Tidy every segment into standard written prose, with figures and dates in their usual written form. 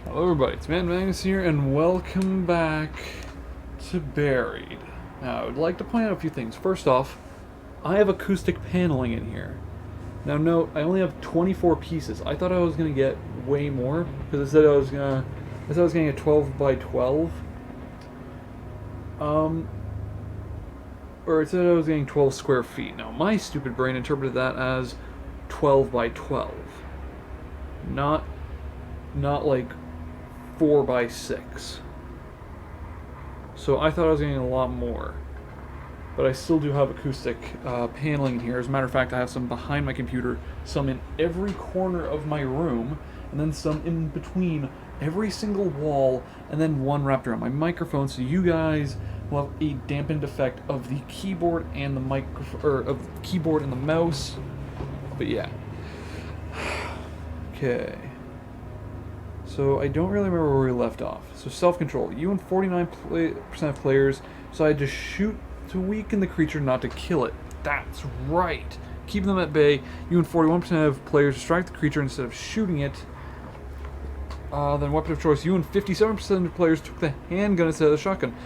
Hello everybody, it's Magnus here, and welcome back to Buried. Now, I would like to point out a few things. First off, I have acoustic paneling in here. Now note, I only have 24 pieces. I thought I was going to get way more, because I said I was going to get 12 by 12. Or it said I was getting 12 square feet. Now, my stupid brain interpreted that as 12 by 12. Not like 4 by 6. So I thought I was getting a lot more. But I still do have acoustic paneling in here. As a matter of fact, I have some behind my computer, some in every corner of my room, and then some in between every single wall, and then one wrapped around my microphone, so you guys will have a dampened effect of the keyboard and the of the keyboard and the mouse. But yeah. Okay. So I don't really remember where we left off. So self-control. You and 49% of players decide to shoot to weaken the creature, not to kill it. That's right. Keep them at bay. You and 41% of players distract the creature instead of shooting it. Then weapon of choice. You and 57% of players took the handgun instead of the shotgun.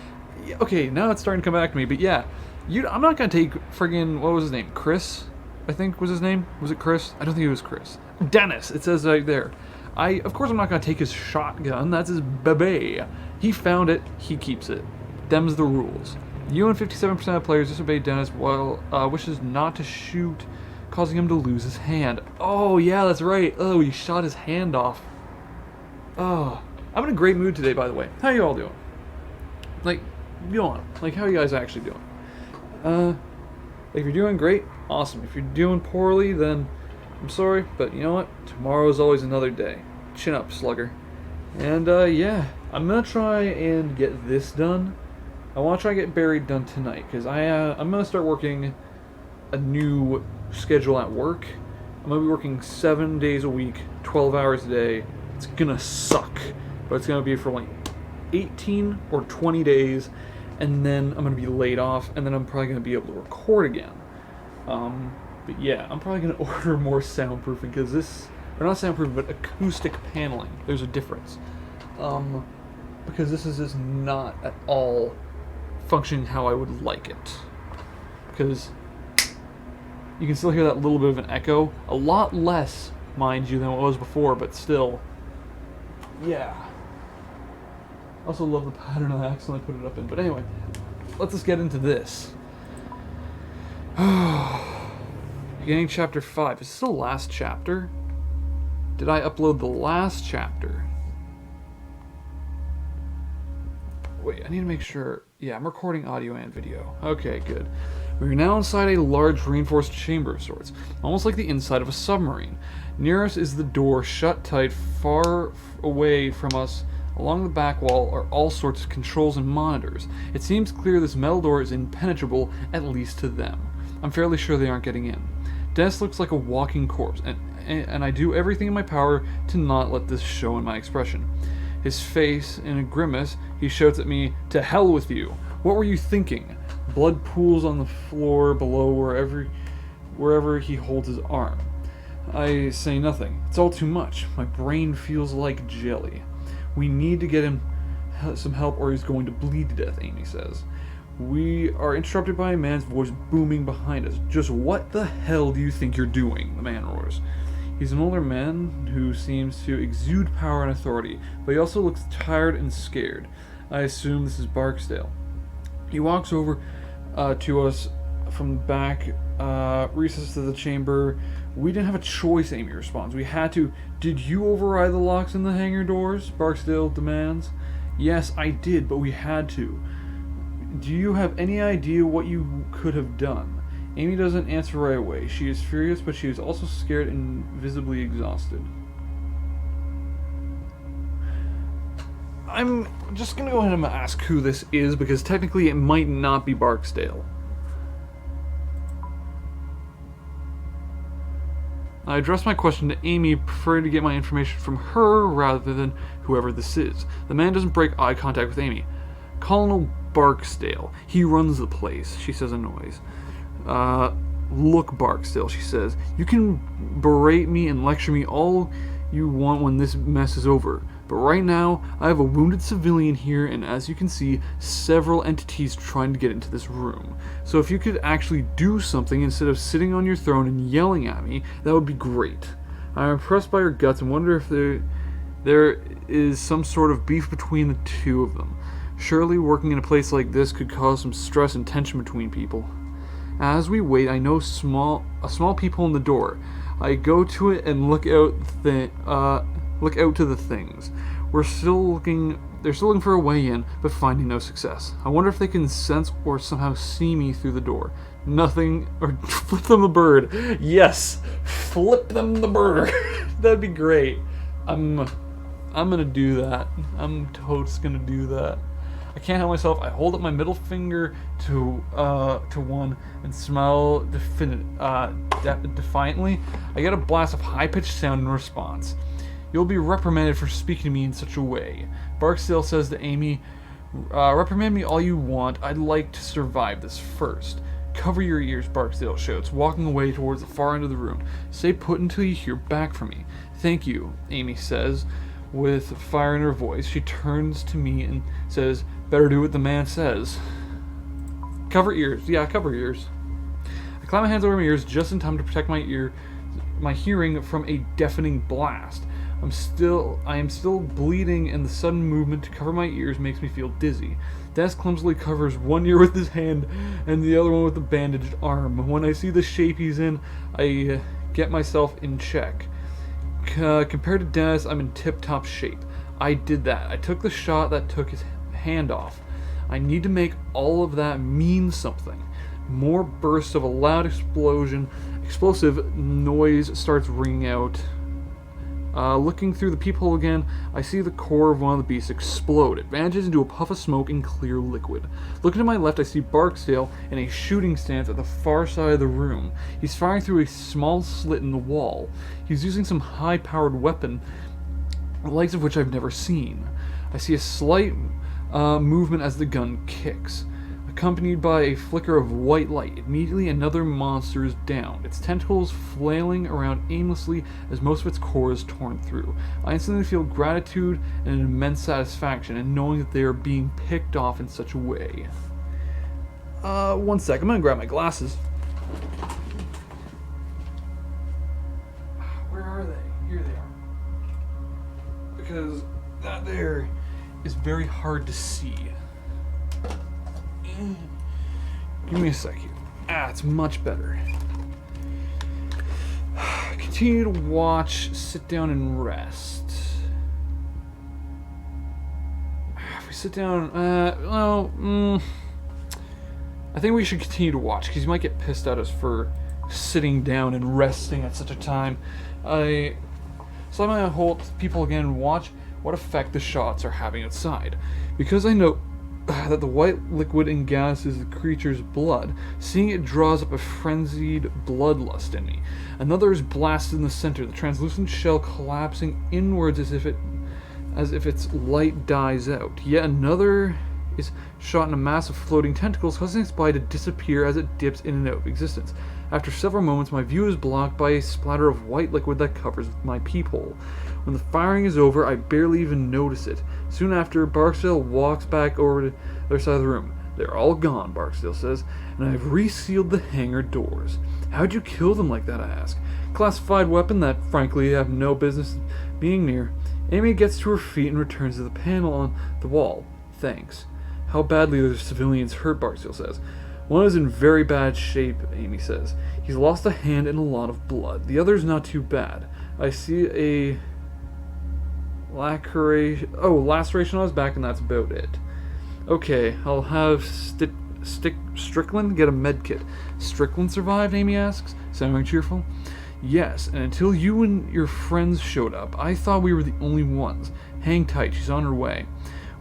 Yeah, okay, now it's starting to come back to me. But yeah, I'm not gonna take friggin' what was his name? Chris, I think was his name. Was it Chris? I don't think it was Chris. Dennis. It says right there. Of course I'm not going to take his shotgun, that's his baby. He found it, he keeps it. Them's the rules. You and 57% of players disobey Dennis while wishes not to shoot, causing him to lose his hand. Oh yeah, that's right. Oh, he shot his hand off. Oh, I'm in a great mood today, by the way. How you all doing? Like, how are you guys actually doing? If you're doing great, awesome. If you're doing poorly, then I'm sorry, but you know what? Tomorrow's always another day. Chin up, slugger. And, yeah, I'm gonna try and get this done. I want to try and get Buried done tonight, because I'm gonna start working a new schedule at work. I'm gonna be working 7 days a week, 12 hours a day. It's gonna suck, but it's gonna be for like 18 or 20 days, and then I'm gonna be laid off, and then I'm probably gonna be able to record again. But yeah, I'm probably going to order more soundproofing, because this, or not soundproofing, but acoustic paneling. There's a difference. Because this is just not at all functioning how I would like it. Because you can still hear that little bit of an echo. A lot less, mind you, than what it was before, but still. Yeah. I also love the pattern I accidentally put it up in. But anyway, let's just get into this. Beginning chapter 5. Is this the last chapter? Did I upload the last chapter? Wait, I need to make sure. Yeah, I'm recording audio and video. Okay, good. We are now inside a large reinforced chamber of sorts, almost like the inside of a submarine. Near us is the door, shut tight. Far away from us, along the back wall, are all sorts of controls and monitors. It seems clear this metal door is impenetrable, at least to them. I'm fairly sure they aren't getting in. Dennis looks like a walking corpse, and I do everything in my power to not let this show in my expression. His face, in a grimace, he shouts at me, "To hell with you! What were you thinking?" Blood pools on the floor below wherever he holds his arm. I say nothing. It's all too much. My brain feels like jelly. We need to get him some help or he's going to bleed to death, Amy says. We are interrupted by a man's voice booming behind us. "Just what the hell do you think you're doing?" the man roars. He's an older man who seems to exude power and authority, but he also looks tired and scared. I assume this is Barksdale. He walks over to us from the back recess of the chamber. "We didn't have a choice," Amy responds. "We had to." "Did you override the locks in the hangar doors?" Barksdale demands. "Yes, I did, but we had to." "Do you have any idea what you could have done?" Amy doesn't answer right away. She is furious, but she is also scared and visibly exhausted. I'm just going to go ahead and ask who this is, because technically it might not be Barksdale. I address my question to Amy, preferring to get my information from her rather than whoever this is. The man doesn't break eye contact with Amy. "Colonel Barksdale. He runs the place," she says in noise. "Look, Barksdale," she says, "you can berate me and lecture me all you want when this mess is over, But right now, I have a wounded civilian here, and as you can see, several entities trying to get into this room. So if you could actually do something instead of sitting on your throne and yelling at me, that would be great. I'm impressed by your guts and wonder if there is some sort of beef between the two of them. Surely working in a place like this could cause some stress and tension between people. As we wait, I know a small peephole in the door. I go to it and look out to the things. They're still looking for a way in, but finding no success. I wonder if they can sense or somehow see me through the door. Nothing, or flip them the bird. Yes, flip them the bird. That'd be great. I'm gonna do that. I'm totes gonna do that. I can't help myself. I hold up my middle finger to one and smile defiantly. I get a blast of high-pitched sound in response. You'll be reprimanded for speaking to me in such a way. Barksdale says to Amy, reprimand me all you want. I'd like to survive this first. Cover your ears, Barksdale shouts, walking away towards the far end of the room. Stay put until you hear back from me. Thank you, Amy says, with fire in her voice. She turns to me and says, better do what the man says. Cover ears. Yeah, cover ears. I clap my hands over my ears just in time to protect my hearing from a deafening blast. I am still bleeding, and the sudden movement to cover my ears makes me feel dizzy. Des clumsily covers one ear with his hand and the other one with a bandaged arm. When I see the shape he's in, I get myself in check. Compared to Dennis, I'm in tip-top shape. I did that. I took the shot that took his hand off. I need to make all of that mean something. More bursts of a loud explosive noise starts ringing out. Looking through the peephole again, I see the core of one of the beasts explode. It vanishes into a puff of smoke and clear liquid. Looking to my left, I see Barksdale in a shooting stance at the far side of the room. He's firing through a small slit in the wall. He's using some high-powered weapon, the likes of which I've never seen. I see a slight movement as the gun kicks, accompanied by a flicker of white light. Immediately, another monster is down, its tentacles flailing around aimlessly as most of its core is torn through. I instantly feel gratitude and an immense satisfaction in knowing that they are being picked off in such a way. One sec, I'm gonna grab my glasses. Where are they? Here they are. Because that there is very hard to see. Give me a sec here. It's much better. Continue to watch, sit down and rest. If we sit down, I think we should continue to watch, because he might get pissed at us for sitting down and resting at such a time. So I'm going to hold people again and watch what effect the shots are having outside. Because I know that the white liquid and gas is the creature's blood, seeing it draws up a frenzied bloodlust in me. Another is blasted in the center, the translucent shell collapsing inwards as if its light dies out. Yet another is shot in a mass of floating tentacles, causing its body to disappear as it dips in and out of existence. After several moments, my view is blocked by a splatter of white liquid that covers my peephole. When the firing is over, I barely even notice it. Soon after, Barksdale walks back over to the other side of the room. They're all gone, Barksdale says, and I've resealed the hangar doors. How'd you kill them like that, I ask. Classified weapon that, frankly, I have no business being near. Amy gets to her feet and returns to the panel on the wall. Thanks. How badly are the civilians hurt, Barksdale says. One is in very bad shape, Amy says. He's lost a hand and a lot of blood. The other's not too bad. I see a laceration on his back, and that's about it. Okay, I'll have Strickland get a medkit. Strickland survived, Amy asks, sounding cheerful. Yes, and until you and your friends showed up, I thought we were the only ones. Hang tight, she's on her way.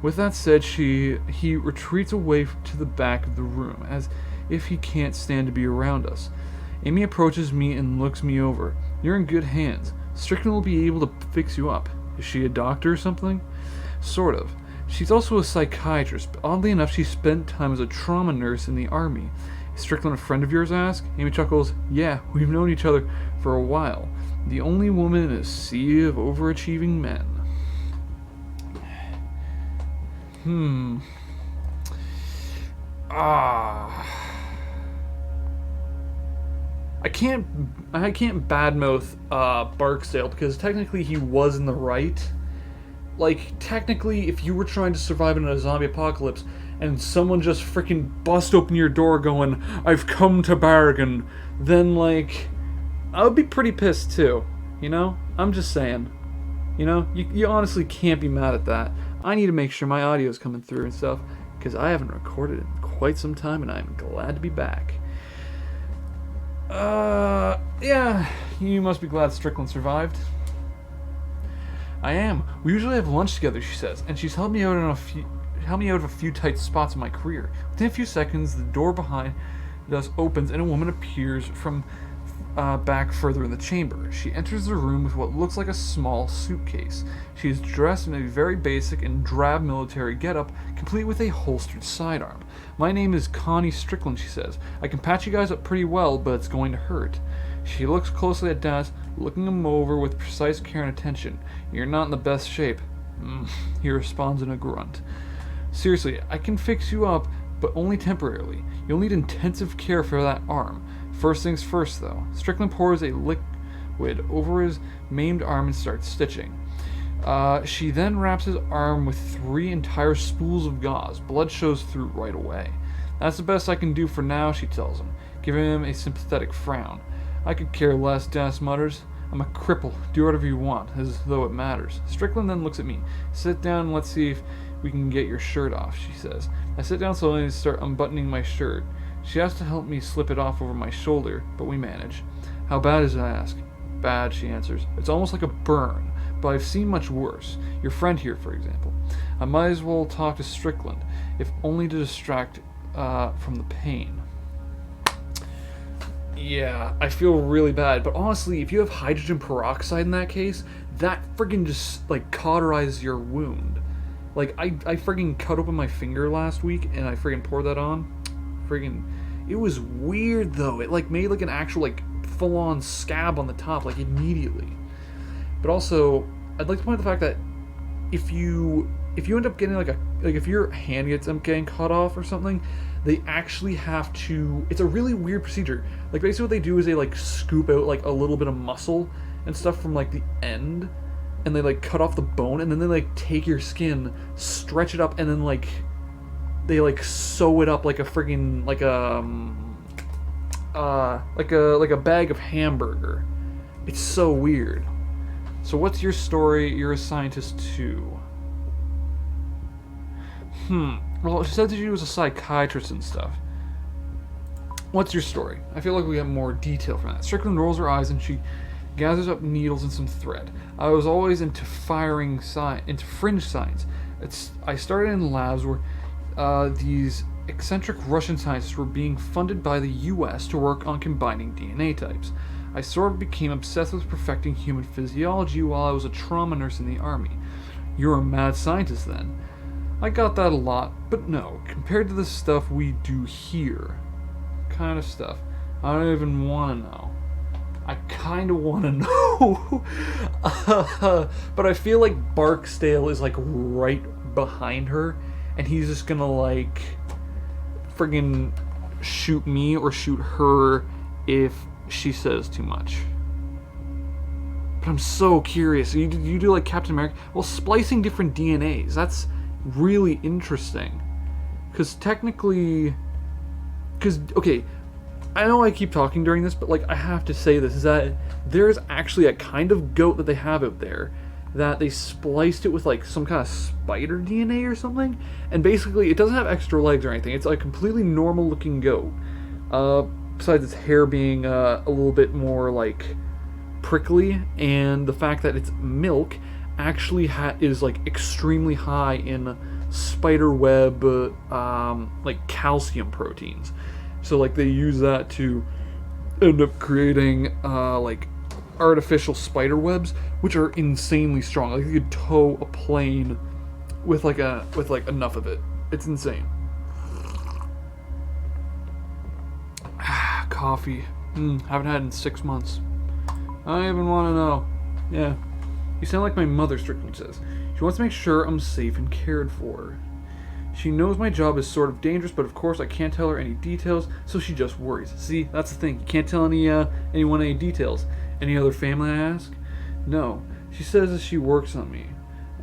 With that said, he retreats away to the back of the room, as if he can't stand to be around us. Amy approaches me and looks me over. You're in good hands. Strickland will be able to fix you up. Is she a doctor or something? Sort of. She's also a psychiatrist, but oddly enough, she spent time as a trauma nurse in the army. Is Strickland a friend of yours, I ask? Amy chuckles. Yeah, we've known each other for a while. The only woman in a sea of overachieving men. Hmm. Ah. I can't badmouth Barksdale because technically he was in the right. Like, technically, if you were trying to survive in a zombie apocalypse and someone just freaking bust open your door going, "I've come to bargain," then, like, I would be pretty pissed too. You know? I'm just saying. You know? You honestly can't be mad at that. I need to make sure my audio is coming through and stuff because I haven't recorded in quite some time and I'm glad to be back. Yeah, you must be glad Strickland survived. I am. We usually have lunch together, she says, and she's helped me out of a few tight spots in my career. Within a few seconds, the door behind us opens and a woman appears from back further in the chamber. She enters the room with what looks like a small suitcase. She is dressed in a very basic and drab military getup, complete with a holstered sidearm. "My name is Connie Strickland," she says. "I can patch you guys up pretty well, but it's going to hurt." She looks closely at Dennis, looking him over with precise care and attention. "You're not in the best shape." He responds in a grunt. "Seriously, I can fix you up, but only temporarily. You'll need intensive care for that arm. First things first, though." Strickland pours a liquid over his maimed arm and starts stitching. She then wraps his arm with 3 entire spools of gauze. Blood shows through right away. "That's the best I can do for now," she tells him, giving him a sympathetic frown. "I could care less," Dennis mutters. "I'm a cripple. Do whatever you want, as though it matters." Strickland then looks at me. "Sit down and let's see if we can get your shirt off," she says. I sit down slowly and start unbuttoning my shirt. She has to help me slip it off over my shoulder, but we manage. "How bad is it?" I ask. "Bad," she answers. "It's almost like a burn, but I've seen much worse. Your friend here, for example." I might as well talk to Strickland, if only to distract from the pain. Yeah, I feel really bad, but honestly, if you have hydrogen peroxide in that case, that friggin' just, like, cauterizes your wound. Like, I friggin' cut open my finger last week, and I friggin' poured that on. Friggin', it was weird, though. It, like, made, like, an actual, like, full-on scab on the top, like, immediately. But also, I'd like to point out the fact that if you end up getting, if your hand gets getting cut off or something, they actually have to, it's a really weird procedure. Like, basically what they do is they, like, scoop out, like, a little bit of muscle and stuff from, like, the end, and they, like, cut off the bone, and then they, like, take your skin, stretch it up, and then, like, they, like, sew it up like a friggin', like a bag of hamburger. It's so weird. "So what's your story? You're a scientist too." Well, she said that she was a psychiatrist and stuff. "What's your story?" I feel like we get more detail from that. Strickland rolls her eyes and she gathers up needles and some thread. "I was always into into fringe science. I started in labs where these eccentric Russian scientists were being funded by the US to work on combining DNA types. I sort of became obsessed with perfecting human physiology while I was a trauma nurse in the army." "You're a mad scientist then." "I got that a lot, but no, compared to the stuff we do here." "Kind of stuff?" "I don't even want to know." I kind of want to know. But I feel like Barksdale is, like, right behind her, and he's just gonna, like, friggin' shoot me or shoot her if she says too much. But I'm so curious. You do like Captain America? Well, splicing different DNAs, that's really interesting. Because technically... okay, I know I keep talking during this, but, like, I have to say this, is that there's actually a kind of goat that they have out there that they spliced it with, like, some kind of spider DNA or something, and basically it doesn't have extra legs or anything. It's a completely normal looking goat, besides its hair being a little bit more, like, prickly, and the fact that its milk actually is, like, extremely high in spider web, like, calcium proteins. So, like, they use that to end up creating, like, artificial spider webs, which are insanely strong. Like, you could tow a plane with enough of it. It's insane. Coffee. Haven't had it in 6 months. I don't even want to know. Yeah. You sound like my mother, Strickland says. She wants to make sure I'm safe and cared for. She knows my job is sort of dangerous, but of course I can't tell her any details, so she just worries. See, that's the thing. You can't tell anyone any details. Any other family, I ask? No. She says as she works on me.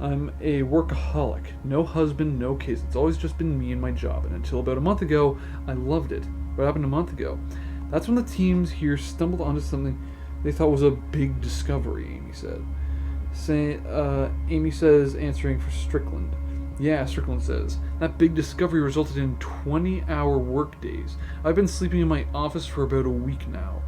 I'm a workaholic. No husband, no kids. It's always just been me and my job. And until about a month ago, I loved it. What happened a month ago? That's when the teams here stumbled onto something they thought was a big discovery, Amy said. Amy says, answering for Strickland. Yeah, Strickland says. That big discovery resulted in 20-hour work days. I've been sleeping in my office for about a week now.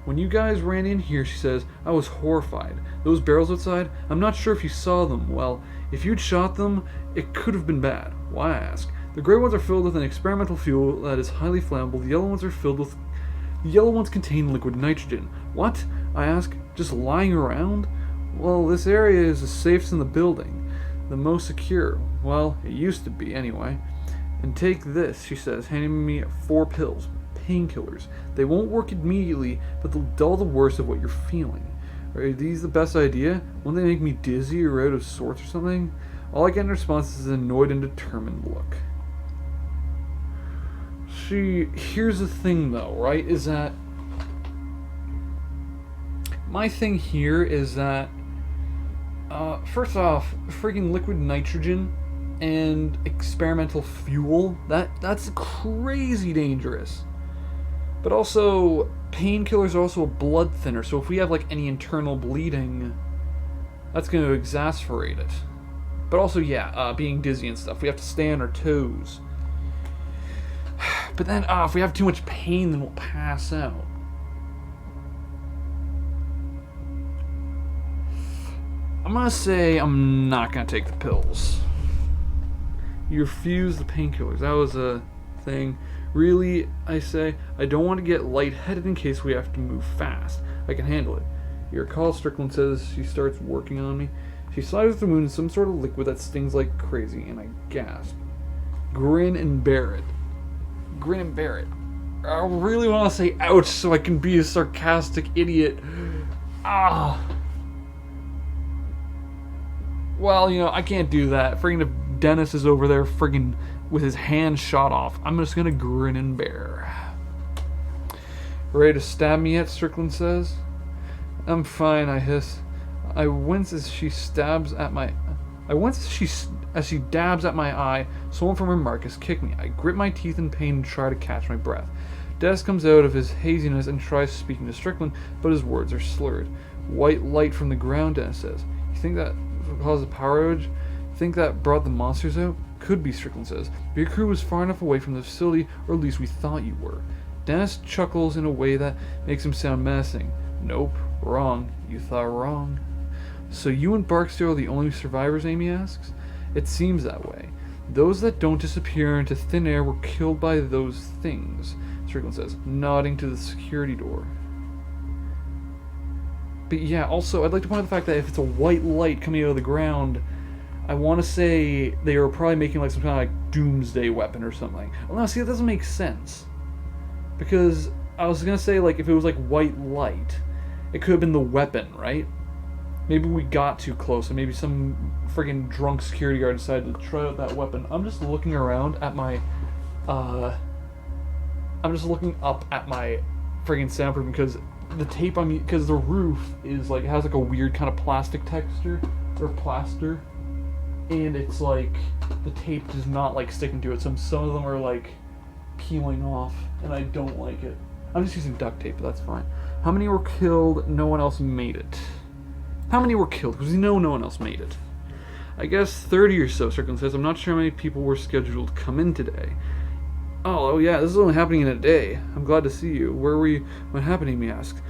When you guys ran in here, she says, I was horrified. Those barrels outside, I'm not sure if you saw them. Well, if you'd shot them, it could have been bad. Why, I ask? The gray ones are filled with an experimental fuel that is highly flammable. The yellow ones contain liquid nitrogen. What? I ask. Just lying around? Well, this area is the safest in the building. The most secure. Well, it used to be, anyway. And take this, she says, handing me 4 pills. Painkillers. They won't work immediately, but they'll dull the worst of what you're feeling. Are these the best idea? Won't they make me dizzy or out of sorts or something? All I get in response is an annoyed and determined look. Here's the thing though, right, is that my thing here is that first off, freaking liquid nitrogen and experimental fuel, that's crazy dangerous. But also, painkillers are also a blood thinner, so if we have like any internal bleeding, that's going to exacerbate it. But also, yeah, being dizzy and stuff, we have to stay on our toes. But then, if we have too much pain, then we'll pass out. I'm gonna say I'm not gonna take the pills. You refuse the painkillers. That was a thing. Really, I say, I don't want to get lightheaded in case we have to move fast. I can handle it. You recall, Strickland says she starts working on me. She slides the moon in some sort of liquid that stings like crazy, and I gasp. Grin and bear it. Grin and bear it. I really want to say ouch so I can be a sarcastic idiot. Well, I can't do that. Friggin' if Dennis is over there friggin' with his hand shot off, I'm just gonna grin and bear. Ready to stab me yet? Strickland says. I'm fine, I hiss. I wince as she dabs at my eye. Someone from her Marcus kicked me. I grit my teeth in pain and try to catch my breath. Dennis comes out of his haziness and tries speaking to Strickland, but his words are slurred. White light from the ground, Dennis says. You think that caused a power outage? Think that brought the monsters out? Could be, Strickland says. But your crew was far enough away from the facility, or at least we thought you were. Dennis chuckles in a way that makes him sound menacing. Nope, wrong. You thought wrong. So you and Barksdale are the only survivors, Amy asks? It seems that way. Those that don't disappear into thin air were killed by those things, Strickland says, nodding to the security door. But yeah, also, I'd like to point out the fact that if it's a white light coming out of the ground, I want to say they were probably making like some kind of like doomsday weapon or something. Well, no, see, that doesn't make sense. Because I was going to say, like, if it was like white light, it could have been the weapon, right? Maybe we got too close, and maybe some friggin' drunk security guard decided to try out that weapon. I'm just looking around at my, I'm just looking up at my friggin' soundproof because the tape because the roof is like, has like a weird kind of plastic texture, or plaster, and it's like, the tape is not like sticking to it, so some of them are like peeling off, and I don't like it. I'm just using duct tape, but that's fine. How many were killed? No one else made it. How many were killed? Because we know no one else made it. I guess 30 or so, Strickland says. I'm not sure how many people were scheduled to come in today. Oh yeah, this is only happening in a day. I'm glad to see you. Where were you when happening, me asked.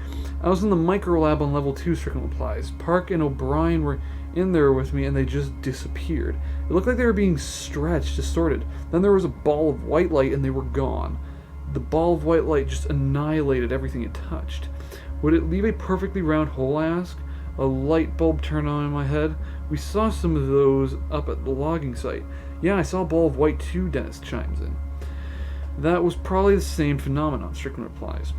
I was in the micro lab on level 2, Strickland replies. Park and O'Brien were in there with me and they just disappeared. It looked like they were being stretched, distorted. Then there was a ball of white light and they were gone. The ball of white light just annihilated everything it touched. Would it leave a perfectly round hole, I asked? A light bulb turned on in my head. We saw some of those up at the logging site. Yeah, I saw a ball of white too, Dennis chimes in. That was probably the same phenomenon, Strickland replies.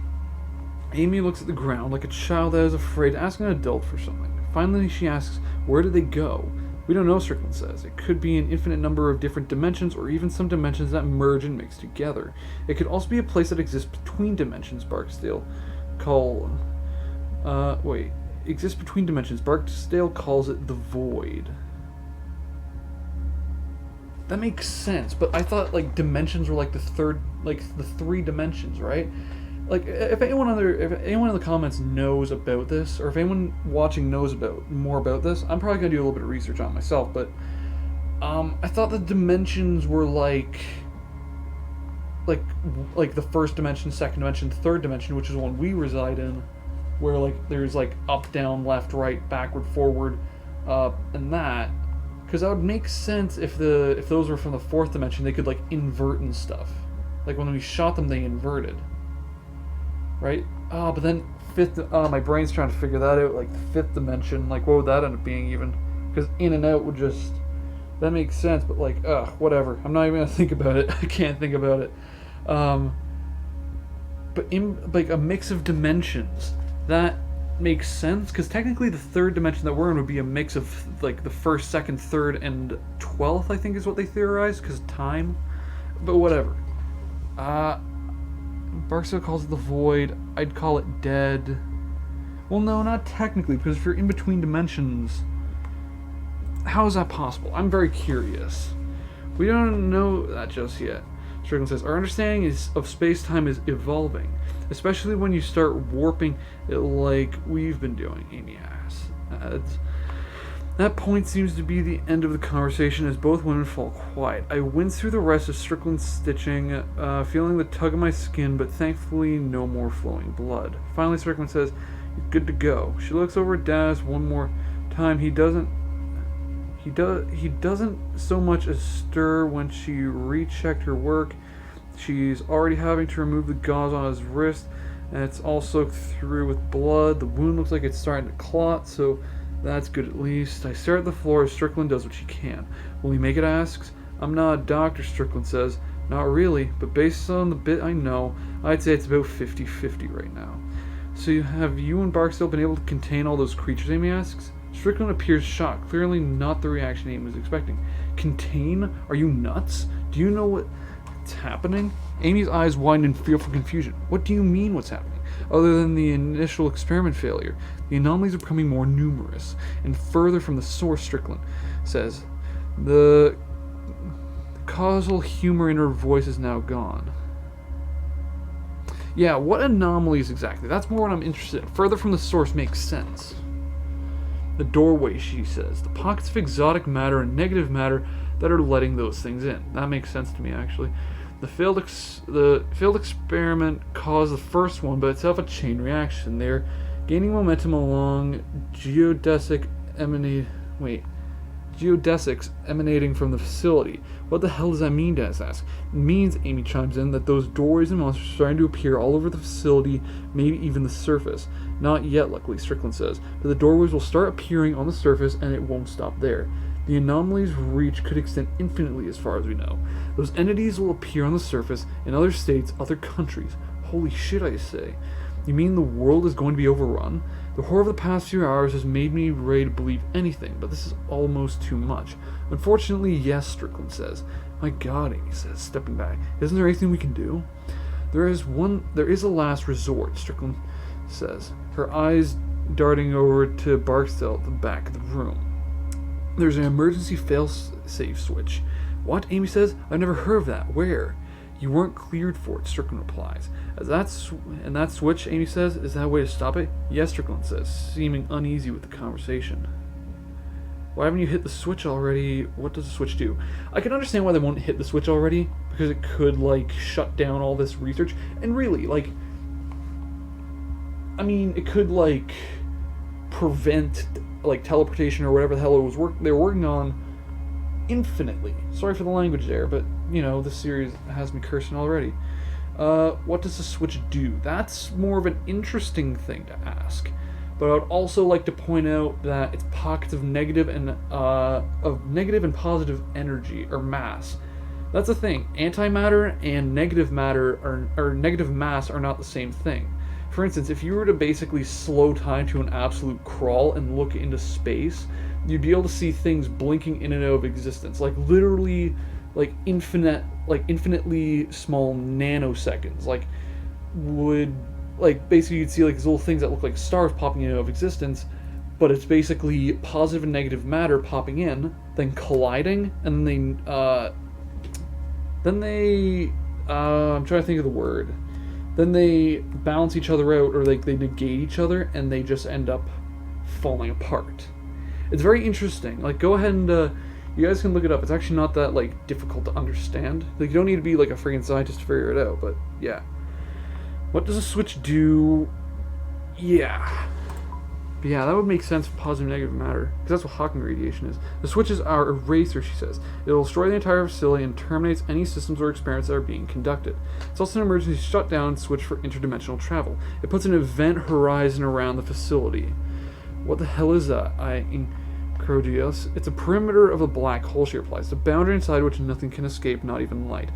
Amy looks at the ground like a child that is afraid to ask an adult for something. Finally she asks, where did they go? We don't know, Strickland says. It could be an infinite number of different dimensions, or even some dimensions that merge and mix together. It could also be a place that exists between dimensions, Barksdale exists between dimensions. Barksdale calls it the void. That makes sense, but I thought like dimensions were like the three dimensions, right? Like if anyone in the comments knows about this, or if anyone watching knows more about this, I'm probably gonna do a little bit of research on it myself. But I thought the dimensions were like the first dimension, second dimension, third dimension, which is the one we reside in, where like there's like up, down, left, right, backward, forward, and that. Because that would make sense if those were from the fourth dimension, they could like invert and stuff. Like when we shot them, they inverted. Right? But then fifth. My brain's trying to figure that out. Like the fifth dimension. Like what would that end up being even? Because in and out would just. That makes sense. But like, whatever. I'm not even gonna think about it. I can't think about it. But in like a mix of dimensions, that makes sense. Because technically, the third dimension that we're in would be a mix of like the first, second, third, and 12th. I think is what they theorized. Because time. But whatever. Barksdale calls it the void. I'd call it dead. Well, no, not technically, because if you're in between dimensions, how is that possible? I'm very curious. We don't know that just yet. Strickland says, our understanding of space-time is evolving, especially when you start warping it like we've been doing, Amy adds. That point seems to be the end of the conversation as both women fall quiet. I wince through the rest of Strickland's stitching, feeling the tug of my skin, but thankfully no more flowing blood. Finally, Strickland says, you're good to go. She looks over at Daz one more time. He doesn't so much as stir when she rechecked her work. She's already having to remove the gauze on his wrist, and it's all soaked through with blood. The wound looks like it's starting to clot, so that's good at least. I stare at the floor as Strickland does what she can. Will he make it, asks. I'm not a doctor, Strickland says. Not really, but based on the bit I know, I'd say it's about 50-50 right now. So have you and Barksdale been able to contain all those creatures, Amy asks? Strickland appears shocked, clearly not the reaction Amy was expecting. Contain? Are you nuts? Do you know what's happening? Amy's eyes widen in fearful confusion. What do you mean what's happening? Other than the initial experiment failure, the anomalies are becoming more numerous and further from the source, Strickland says. The causal humor in her voice is now gone. Yeah, what anomalies exactly? That's more what I'm interested in. Further from the source makes sense. The doorway, she says. The pockets of exotic matter and negative matter that are letting those things in. That makes sense to me, actually. The failed experiment caused the first one, but it's of a chain reaction. They're gaining momentum along geodesics emanating from the facility. What the hell does that mean, Daz asks. It means, Amy chimes in, that those doorways and monsters are starting to appear all over the facility, maybe even the surface. Not yet, luckily, Strickland says, but the doorways will start appearing on the surface and it won't stop there. The anomaly's reach could extend infinitely as far as we know. Those entities will appear on the surface in other states, other countries. Holy shit, I say. You mean the world is going to be overrun? The horror of the past few hours has made me ready to believe anything, but this is almost too much. Unfortunately, yes, Strickland says. My God, Amy says, stepping back. Isn't there anything we can do? There is a last resort, Strickland says, her eyes darting over to Barksdale at the back of the room. There's an emergency fail-safe switch. What? Amy says. I've never heard of that. Where? You weren't cleared for it, Strickland replies. That switch, Amy says, is that a way to stop it? Yes, Strickland says, seeming uneasy with the conversation. Why haven't you hit the switch already? What does the switch do? I can understand why they won't hit the switch already, because it could, like, shut down all this research. And really, like, I mean, it could, like, prevent, like, teleportation or whatever the hell they were working on infinitely. Sorry for the language there, but, you know, this series has me cursing already. What does the switch do? That's more of an interesting thing to ask. But I would also like to point out that it's pockets of negative and positive energy or mass. That's the thing. Antimatter and negative matter or negative mass are not the same thing. For instance, if you were to basically slow time to an absolute crawl and look into space, you'd be able to see things blinking in and out of existence, like literally, like infinitely small nanoseconds. Basically you'd see like these little things that look like stars popping in and out of existence, but it's basically positive and negative matter popping in, then colliding, and I'm trying to think of the word. Then they balance each other out, or like they negate each other, and they just end up falling apart. It's very interesting. Like, go ahead and you guys can look it up. It's actually not that like difficult to understand. Like, you don't need to be like a freaking scientist to figure it out. But yeah, what does a switch do? Yeah. But yeah, that would make sense for positive and negative matter, because that's what Hawking radiation is. The switches are eraser, she says. It will destroy the entire facility and terminates any systems or experiments that are being conducted. It's also an emergency shutdown switch for interdimensional travel. It puts an event horizon around the facility. What the hell is that? Incrogius. It's a perimeter of a black hole, she replies. The boundary inside which nothing can escape, not even light.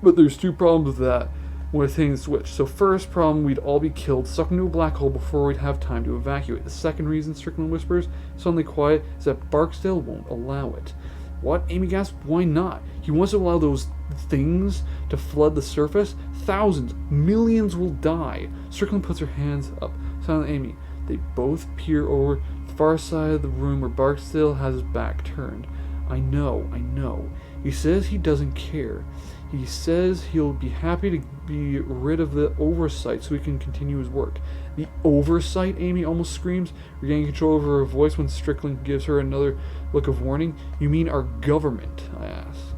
But there's two problems with that. With hitting the switch. So first problem, we'd all be killed, sucked into a black hole before we'd have time to evacuate. The second reason, Strickland whispers, suddenly quiet, is that Barksdale won't allow it. What? Amy gasped. Why not? He wants to allow those things to flood the surface? Thousands, millions will die. Strickland puts her hands up. Silent Amy. They both peer over the far side of the room where Barksdale has his back turned. I know. He says he doesn't care. He says he'll be happy to be rid of the oversight so he can continue his work. The oversight? Amy almost screams, regaining control over her voice when Strickland gives her another look of warning. You mean our government? I ask.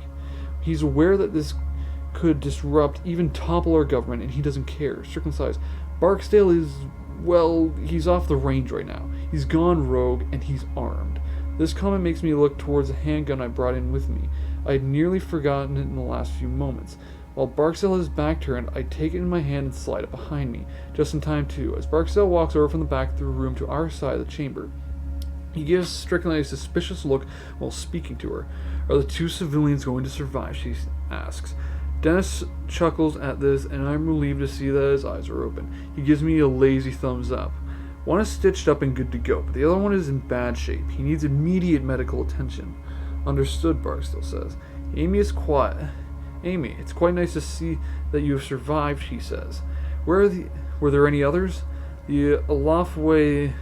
He's aware that this could disrupt, even topple our government, and he doesn't care. Strickland sighs. Barksdale is, well, he's off the range right now. He's gone rogue, and he's armed. This comment makes me look towards the handgun I brought in with me. I had nearly forgotten it in the last few moments. While Barksdale has his back turned, I take it in my hand and slide it behind me, just in time too, as Barksdale walks over from the back of the room to our side of the chamber. He gives Strickland a suspicious look while speaking to her. Are the two civilians going to survive? She asks. Dennis chuckles at this, and I'm relieved to see that his eyes are open. He gives me a lazy thumbs up. One is stitched up and good to go, but the other one is in bad shape. He needs immediate medical attention. Understood, Barksdale says. Amy is quiet. Amy, it's quite nice to see that you have survived, she says. Were there any others? The aloof way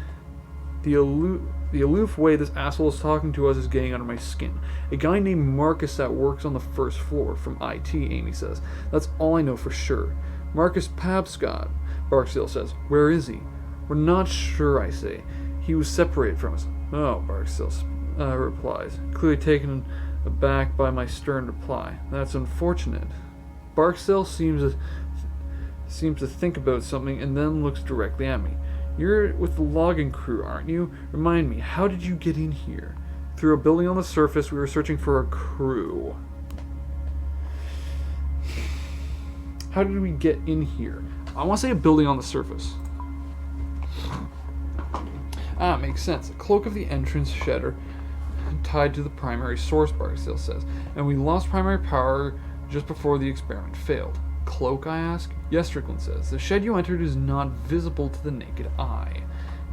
this asshole is talking to us is getting under my skin. A guy named Marcus that works on the first floor, from IT, Amy says. That's all I know for sure. Marcus Papscott, Barksdale says. Where is he? We're not sure, I say. He was separated from us. Oh, Barksdale replies, clearly taken aback by my stern reply. That's unfortunate. Barksdale seems to think about something and then looks directly at me. You're with the logging crew, aren't you? Remind me, how did you get in here? Through a building on the surface, we were searching for a crew. How did we get in here? I want to say a building on the surface. Makes sense. A cloak of the entrance shedder tied to the primary source, Barksdale says, and we lost primary power just before the experiment failed. Cloak, I ask? Yes, Strickland says. The shed you entered is not visible to the naked eye.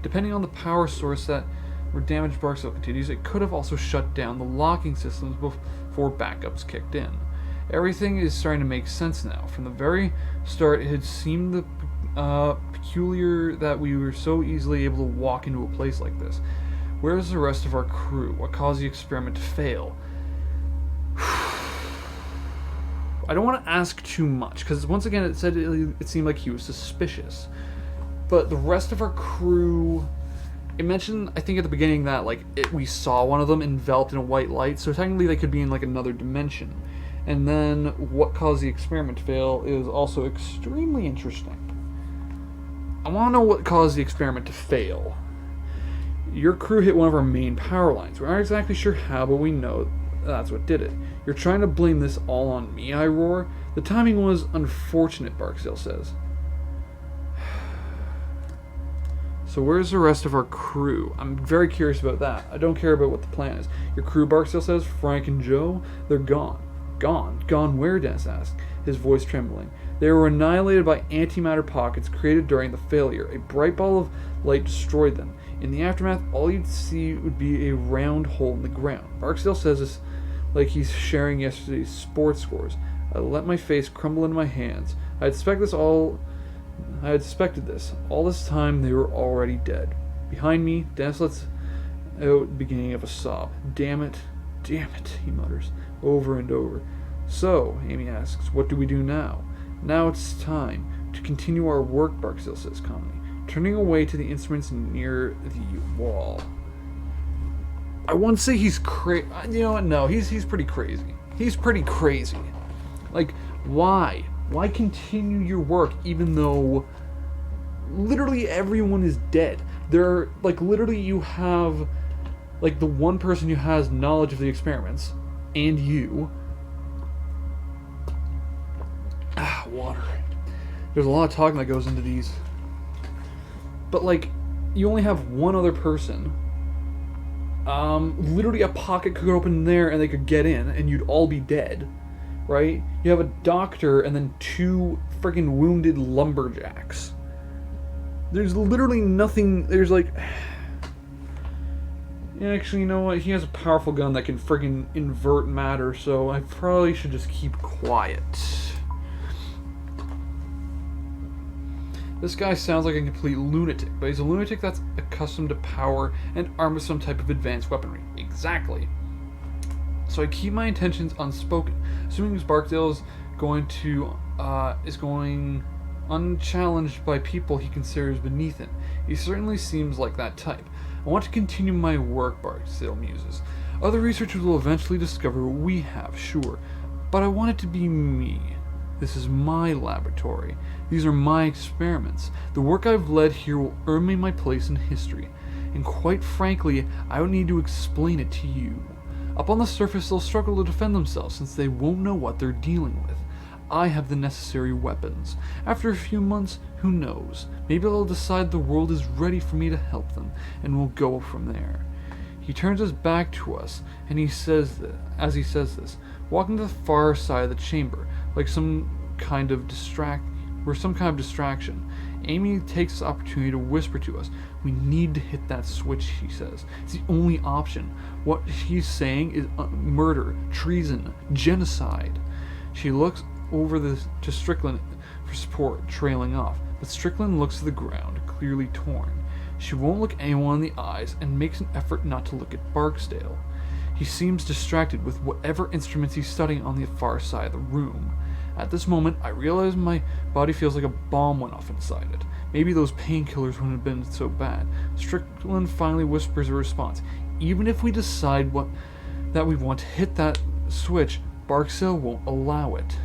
Depending on the power source that were damaged, Barksdale continues, it could have also shut down the locking systems before backups kicked in. Everything is starting to make sense now. From the very start, it had seemed peculiar that we were so easily able to walk into a place like this. Where's the rest of our crew? What caused the experiment to fail? I don't want to ask too much, because once again it said it seemed like he was suspicious. But the rest of our crew, it mentioned, I think at the beginning, that we saw one of them enveloped in a white light, so technically they could be in like another dimension. And then what caused the experiment to fail is also extremely interesting. I want to know what caused the experiment to fail. Your crew hit one of our main power lines. We aren't exactly sure how, but we know that's what did it. You're trying to blame this all on me, I roar. The timing was unfortunate, Barksdale says. So where's the rest of our crew? I'm very curious about that. I don't care about what the plan is. Your crew, Barksdale says, Frank and Joe, they're gone. Gone? Gone where? Dennis asked, his voice trembling. They were annihilated by antimatter pockets created during the failure. A bright ball of light destroyed them. In the aftermath, all you'd see would be a round hole in the ground. Barksdale says this like he's sharing yesterday's sports scores. I let my face crumble into my hands. I had expected this. All this time, they were already dead. Behind me, Dennis lets out the beginning of a sob. Damn it, he mutters, over and over. So, Amy asks, what do we do now? Now it's time to continue our work, Barksdale says calmly, turning away to the instruments near the wall. I won't say he's crazy. You know what? No, he's pretty crazy. He's pretty crazy. Like, why? Why continue your work even though literally everyone is dead? There, like, literally you have, like, the one person who has knowledge of the experiments, and you. Water. There's a lot of talking that goes into these. But, like, you only have one other person. Literally a pocket could open there and they could get in, and you'd all be dead. Right? You have a doctor and then 2 freaking wounded lumberjacks. There's literally nothing. There's like. Actually, you know what? He has a powerful gun that can friggin' invert matter, so I probably should just keep quiet. This guy sounds like a complete lunatic, but he's a lunatic that's accustomed to power and armed with some type of advanced weaponry. Exactly. So I keep my intentions unspoken, assuming Barksdale is going unchallenged by people he considers beneath him. He certainly seems like that type. I want to continue my work, Barksdale muses. Other researchers will eventually discover what we have, sure, but I want it to be me. This is my laboratory. These are my experiments. The work I've led here will earn me my place in history, and quite frankly, I don't need to explain it to you. Up on the surface, they'll struggle to defend themselves since they won't know what they're dealing with. I have the necessary weapons. After a few months, who knows? Maybe they'll decide the world is ready for me to help them, and we'll go from there. He turns his back to us, and he says that, as he says this, walking to the far side of the chamber, like some kind of distraction. Amy takes this opportunity to whisper to us. We need to hit that switch, she says. It's the only option. What he's saying is murder, treason, genocide. She looks over to Strickland for support, trailing off, but Strickland looks to the ground, clearly torn. She won't look anyone in the eyes and makes an effort not to look at Barksdale. He seems distracted with whatever instruments he's studying on the far side of the room. At this moment, I realize my body feels like a bomb went off inside it. Maybe those painkillers wouldn't have been so bad. Strickland finally whispers a response. Even if we decide that we want to hit that switch, Barksdale won't allow it.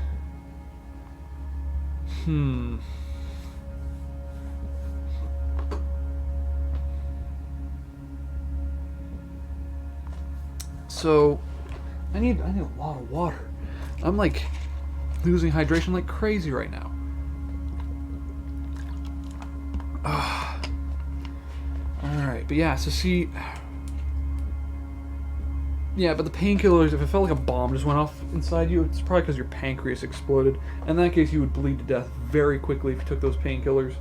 So, I need a lot of water. I'm like losing hydration like crazy right now. Alright, but yeah, so see... Yeah, but the painkillers, if it felt like a bomb just went off inside you, it's probably because your pancreas exploded. In that case, you would bleed to death very quickly if you took those painkillers.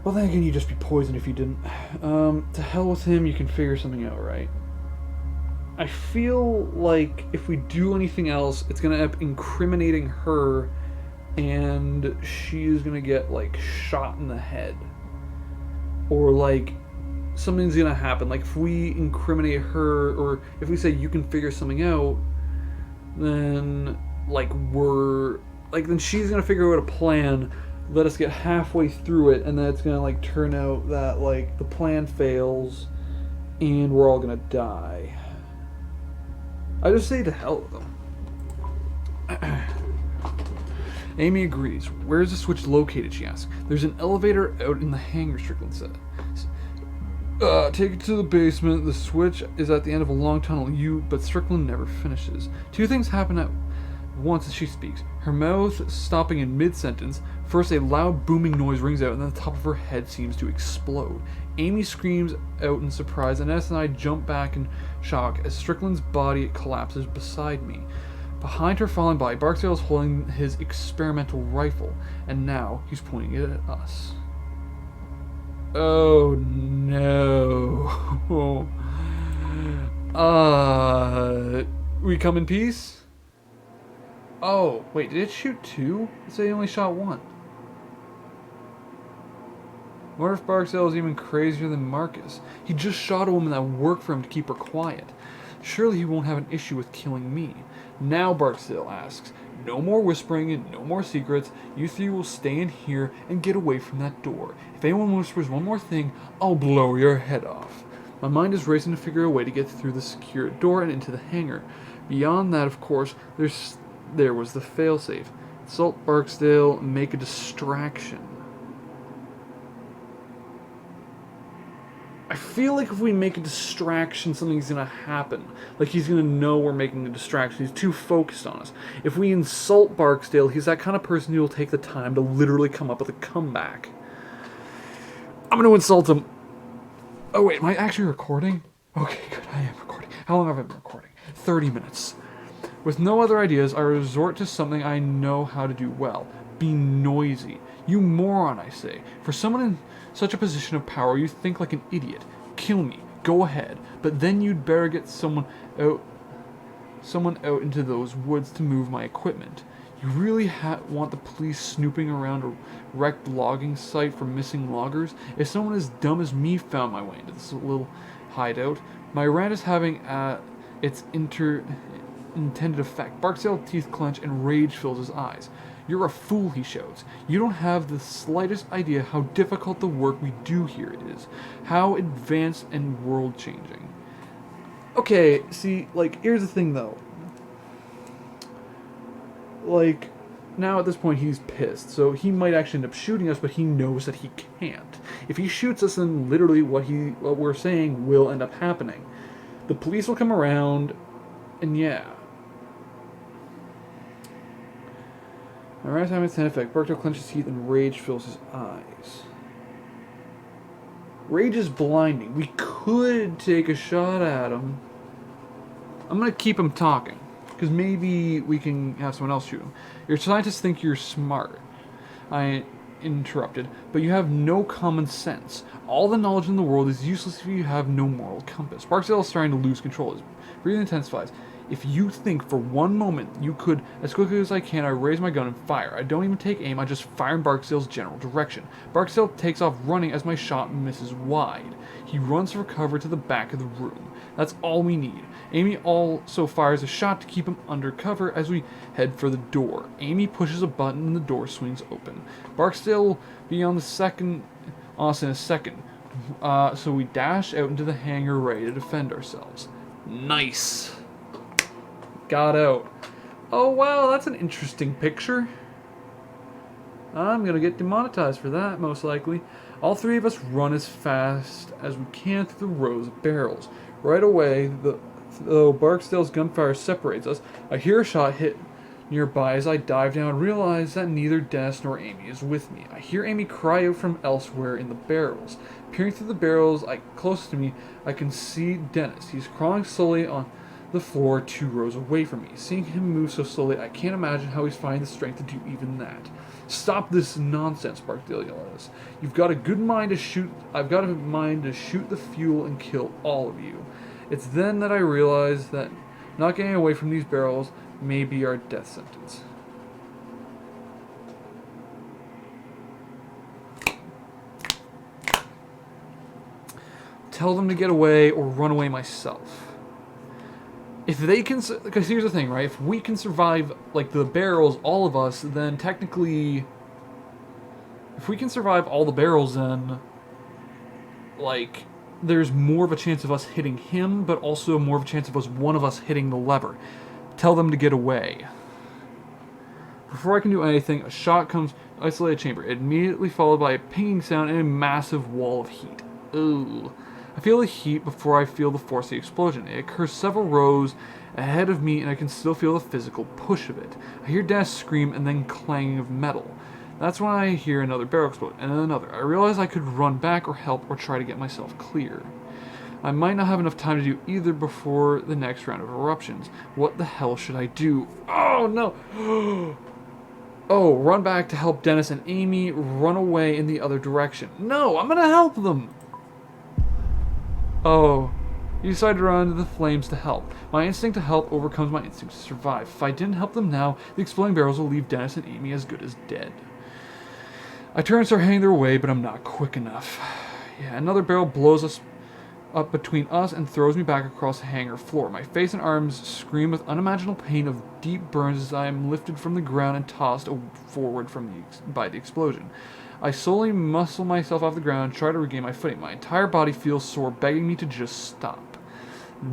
Well, then again, you'd just be poisoned if you didn't. To hell with him, you can figure something out, right? I feel like if we do anything else, it's going to end up incriminating her, and she's going to get, like, shot in the head. Or, like, something's going to happen. Like, if we incriminate her, or if we say you can figure something out, then, like, then she's going to figure out a plan, let us get halfway through it, and then it's going to, like, turn out that, like, the plan fails, and we're all going to die. I just say to hell with them. Amy agrees. Where is the switch located, she asks. There's an elevator out in the hangar, Strickland said. Take it to the basement. The switch is at the end of a long tunnel. But Strickland never finishes. Two things happen at once as she speaks. Her mouth stopping in mid-sentence. First, a loud booming noise rings out, and then the top of her head seems to explode. Amy screams out in surprise, and Ness and I jump back in shock as Strickland's body collapses beside me. Behind her falling body, Barksdale is holding his experimental rifle, and now he's pointing it at us. Oh no. We come in peace? Oh, wait, did it shoot two? It said he only shot one. What if Barksdale is even crazier than Marcus? He just shot a woman that worked for him to keep her quiet. Surely he won't have an issue with killing me. Now, Barksdale asks, no more whispering and no more secrets. You three will stay in here and get away from that door. If anyone whispers one more thing, I'll blow your head off. My mind is racing to figure a way to get through the secure door and into the hangar. Beyond that, of course, there was the failsafe. Insult Barksdale, make a distraction. I feel like if we make a distraction, something's gonna happen. Like he's gonna know we're making a distraction. He's too focused on us. If we insult Barksdale, he's that kind of person who will take the time to literally come up with a comeback. I'm gonna insult him. Oh wait, am I actually recording? Okay, good, I am recording. How long have I been recording? 30 minutes. With no other ideas, I resort to something I know how to do well. Be noisy. You moron, I say. For someone in such a position of power, you think like an idiot. Kill me. Go ahead. But then you'd better get someone out into those woods to move my equipment. You really want the police snooping around a wrecked logging site for missing loggers? If someone as dumb as me found my way into this little hideout, my rant is having its intended effect. Barksdale's teeth clench and rage fills his eyes. You're a fool, he shouts. You don't have the slightest idea how difficult the work we do here is. How advanced and world-changing. Okay, see, like, here's the thing, though. Like, now at this point he's pissed, so he might actually end up shooting us, but he knows that he can't. If he shoots us, then literally what we're saying will end up happening. The police will come around, and yeah. Alright, time it's 10 effect. Barksdale clenches teeth and rage fills his eyes. Rage is blinding. We could take a shot at him. I'm gonna keep him talking, because maybe we can have someone else shoot him. Your scientists think you're smart. I interrupted, but you have no common sense. All the knowledge in the world is useless if you have no moral compass. Barksdale is starting to lose control. His breathing intensifies. If you think for one moment you could, as quickly as I can, I raise my gun and fire. I don't even take aim, I just fire in Barksdale's general direction. Barksdale takes off running as my shot misses wide. He runs for cover to the back of the room. That's all we need. Amy also fires a shot to keep him under cover as we head for the door. Amy pushes a button and the door swings open. Barksdale will be on us in a second. So we dash out into the hangar ready to defend ourselves. Nice. Got out. Oh wow, that's an interesting picture. I'm gonna get demonetized for that, most likely. All three of us run as fast as we can through the rows of barrels. Right away, though Barksdale's gunfire separates us, I hear a shot hit nearby as I dive down and realize that neither Dennis nor Amy is with me. I hear Amy cry out from elsewhere in the barrels. Peering through the barrels closest to me, I can see Dennis. He's crawling slowly on the floor 2 rows away from me. Seeing him move so slowly, I can't imagine how he's finding the strength to do even that. Stop this nonsense, Barksdale yelled at us. You've got a good mind to shoot. I've got a mind to shoot the fuel and kill all of you. It's then that I realize that not getting away from these barrels may be our death sentence. Tell them to get away or run away myself. If they can, because here's the thing, right? If we can survive, like, the barrels, all of us, then technically, if we can survive all the barrels, then, like, there's more of a chance of us hitting him, but also more of a chance of one of us hitting the lever. Tell them to get away. Before I can do anything, a shot comes, isolated chamber, immediately followed by a pinging sound and a massive wall of heat. Ooh. I feel the heat before I feel the force of the explosion. It occurs several rows ahead of me, and I can still feel the physical push of it. I hear Dennis scream and then clanging of metal. That's when I hear another barrel explode, and then another. I realize I could run back or help or try to get myself clear. I might not have enough time to do either before the next round of eruptions. What the hell should I do? Oh, no! Oh, run back to help Dennis and Amy run away in the other direction. No, I'm gonna help them! Oh, you decide to run into the flames to help. My instinct to help overcomes my instinct to survive. If I didn't help them now, the exploding barrels will leave Dennis and Amy as good as dead. I turn and start heading their way, but I'm not quick enough. Yeah, another barrel blows us up between us and throws me back across the hangar floor. My face and arms scream with unimaginable pain of deep burns as I am lifted from the ground and tossed forward by the explosion. I slowly muscle myself off the ground and try to regain my footing. My entire body feels sore, begging me to just stop.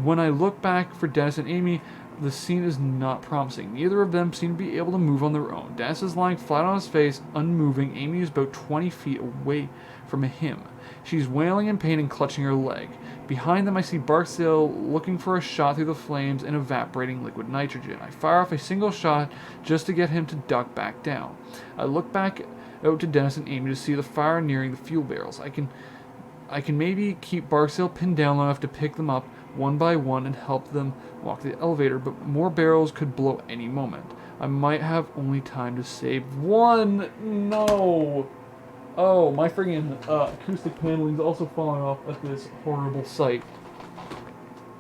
When I look back for Dennis and Amy, the scene is not promising. Neither of them seem to be able to move on their own. Dennis is lying flat on his face, unmoving. Amy is about 20 feet away from him. She's wailing in pain and clutching her leg. Behind them, I see Barksdale looking for a shot through the flames and evaporating liquid nitrogen. I fire off a single shot just to get him to duck back down. I look back out to Dennis and Amy to see the fire nearing the fuel barrels. I can maybe keep Barksdale pinned down long enough to pick them up one by one and help them walk to the elevator, but more barrels could blow any moment. I might have only time to save one. No! Oh, my friggin' acoustic paneling's also falling off at this horrible sight.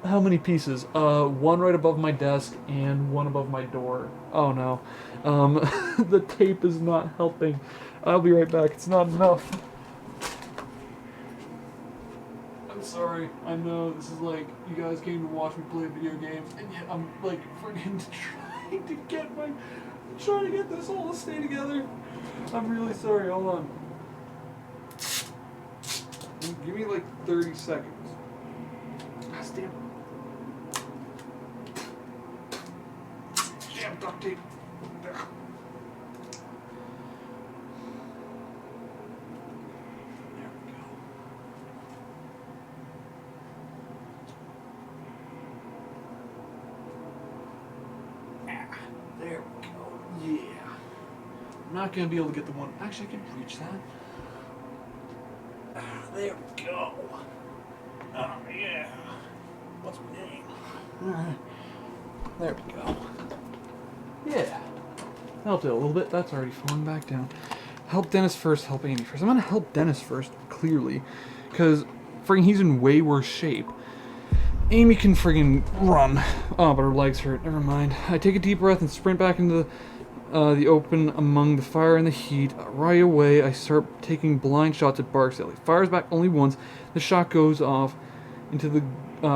How many pieces? One right above my desk and one above my door. Oh no. The tape is not helping. I'll be right back. It's not enough. I'm sorry. I know this is like, you guys came to watch me play video games, and yet I'm like friggin' trying to get this all to stay together. I'm really sorry. Hold on. Give me like 30 seconds. God damn. Damn duct tape. There we go. There we go. Yeah. I'm not gonna be able to get the one. Actually, I can reach that. There we go. Oh, yeah. What's my name? Alright. There we go. Yeah. Helped it a little bit. That's already falling back down. Help Dennis first, help Amy first. I'm gonna help Dennis first, clearly. Because, friggin' he's in way worse shape. Amy can friggin' run. Oh, but her legs hurt. Never mind. I take a deep breath and sprint back into the open among the fire and the heat. Right away, I start taking blind shots at Barksdale. He fires back only once. The shot goes off into the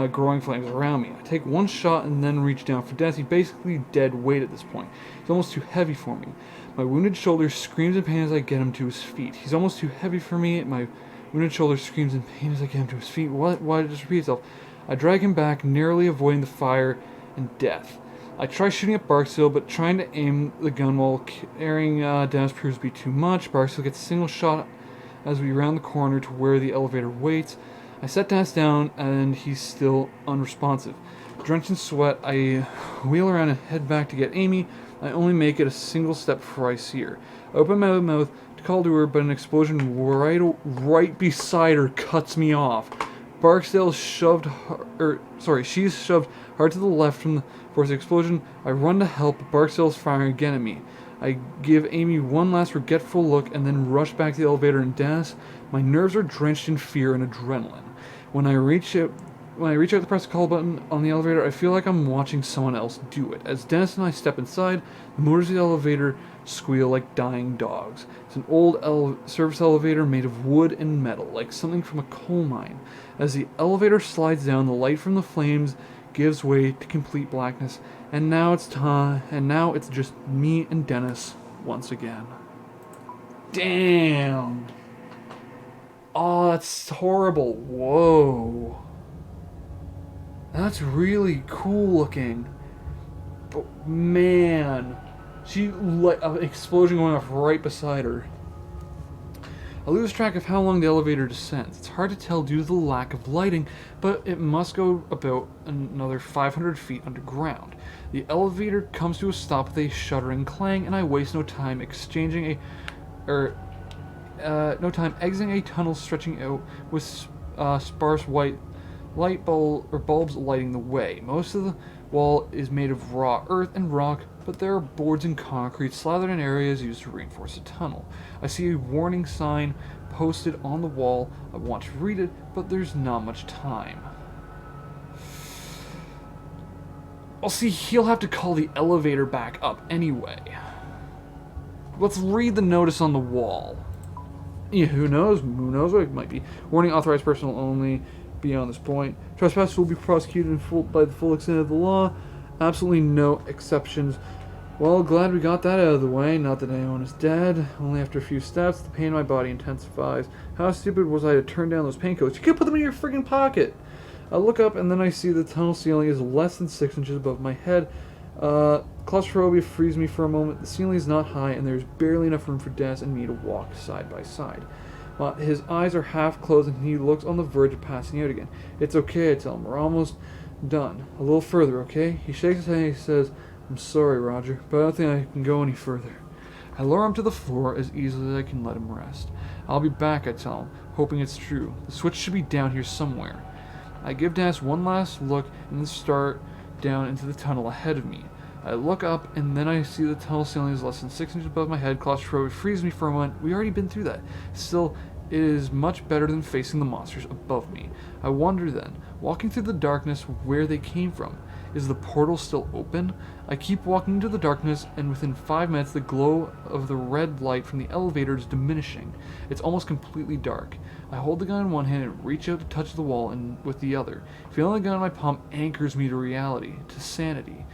growing flames around me. I take one shot and then reach down for Dennis. He's basically dead weight at this point. He's almost too heavy for me. My wounded shoulder screams in pain as I get him to his feet. He's almost too heavy for me. My wounded shoulder screams in pain as I get him to his feet. Why did this repeat itself? I drag him back, narrowly avoiding the fire and death. I try shooting at Barksdale, but trying to aim the gun while carrying Dennis proves to be too much. Barksdale gets a single shot as we round the corner to where the elevator waits. I set Dennis down, and he's still unresponsive. Drenched in sweat, I wheel around and head back to get Amy. I only make it a single step before I see her. I open my mouth to call to her, but an explosion right beside her cuts me off. Barksdale she's shoved hard to the left from the force of the explosion. I run to help, but Barksdale's firing again at me. I give Amy one last forgetful look and then rush back to the elevator and Dennis. My nerves are drenched in fear and adrenaline. When I reach out to press the call button on the elevator, I feel like I'm watching someone else do it. As Dennis and I step inside, the motors of the elevator squeal like dying dogs. It's an old service elevator made of wood and metal, like something from a coal mine. As the elevator slides down, the light from the flames gives way to complete blackness, and now it's just me and Dennis once again. Damn. Oh, that's horrible. Whoa. That's really cool looking. But man, an explosion going off right beside her. I lose track of how long the elevator descends. It's hard to tell due to the lack of lighting, but it must go about another 500 feet underground. The elevator comes to a stop with a shuddering clang, and I waste no time exiting a tunnel stretching out with sparse white bulbs lighting the way. Most of the wall is made of raw earth and rock, but there are boards and concrete slathered in areas used to reinforce the tunnel. I see a warning sign posted on the wall. I want to read it, but there's not much time. Well, see, he'll have to call the elevator back up anyway. Let's read the notice on the wall. Yeah, who knows? Who knows what it might be. Warning, authorized personnel only beyond this point. Trespass will be prosecuted in full by the full extent of the law. Absolutely no exceptions. Well, glad we got that out of the way. Not that anyone is dead. Only after a few steps, the pain in my body intensifies. How stupid was I to turn down those pain coats? You could put them in your friggin' pocket! I look up and then I see the tunnel ceiling is less than 6 inches above my head. Claustrophobia frees me for a moment. The ceiling is not high and there's barely enough room for Dennis and me to walk side by side. His eyes are half closed and he looks on the verge of passing out again. It's okay, I tell him. We're almost done. A little further, okay? He shakes his head and he says, I'm sorry, Roger, but I don't think I can go any further. I lower him to the floor as easily as I can let him rest. I'll be back, I tell him, hoping it's true. The switch should be down here somewhere. I give Dennis one last look and then start down into the tunnel ahead of me. I look up and then I see the tunnel ceiling is less than 6 inches above my head. Claustrophobia frees me for a moment. We already been through that. Still, it is much better than facing the monsters above me. I wonder then, walking through the darkness, where they came from. Is the portal still open? I keep walking into the darkness, and within 5 minutes the glow of the red light from the elevator is diminishing. It's almost completely dark. I hold the gun in one hand and reach out to touch the wall with the other. Feeling the gun in my palm anchors me to reality, to sanity.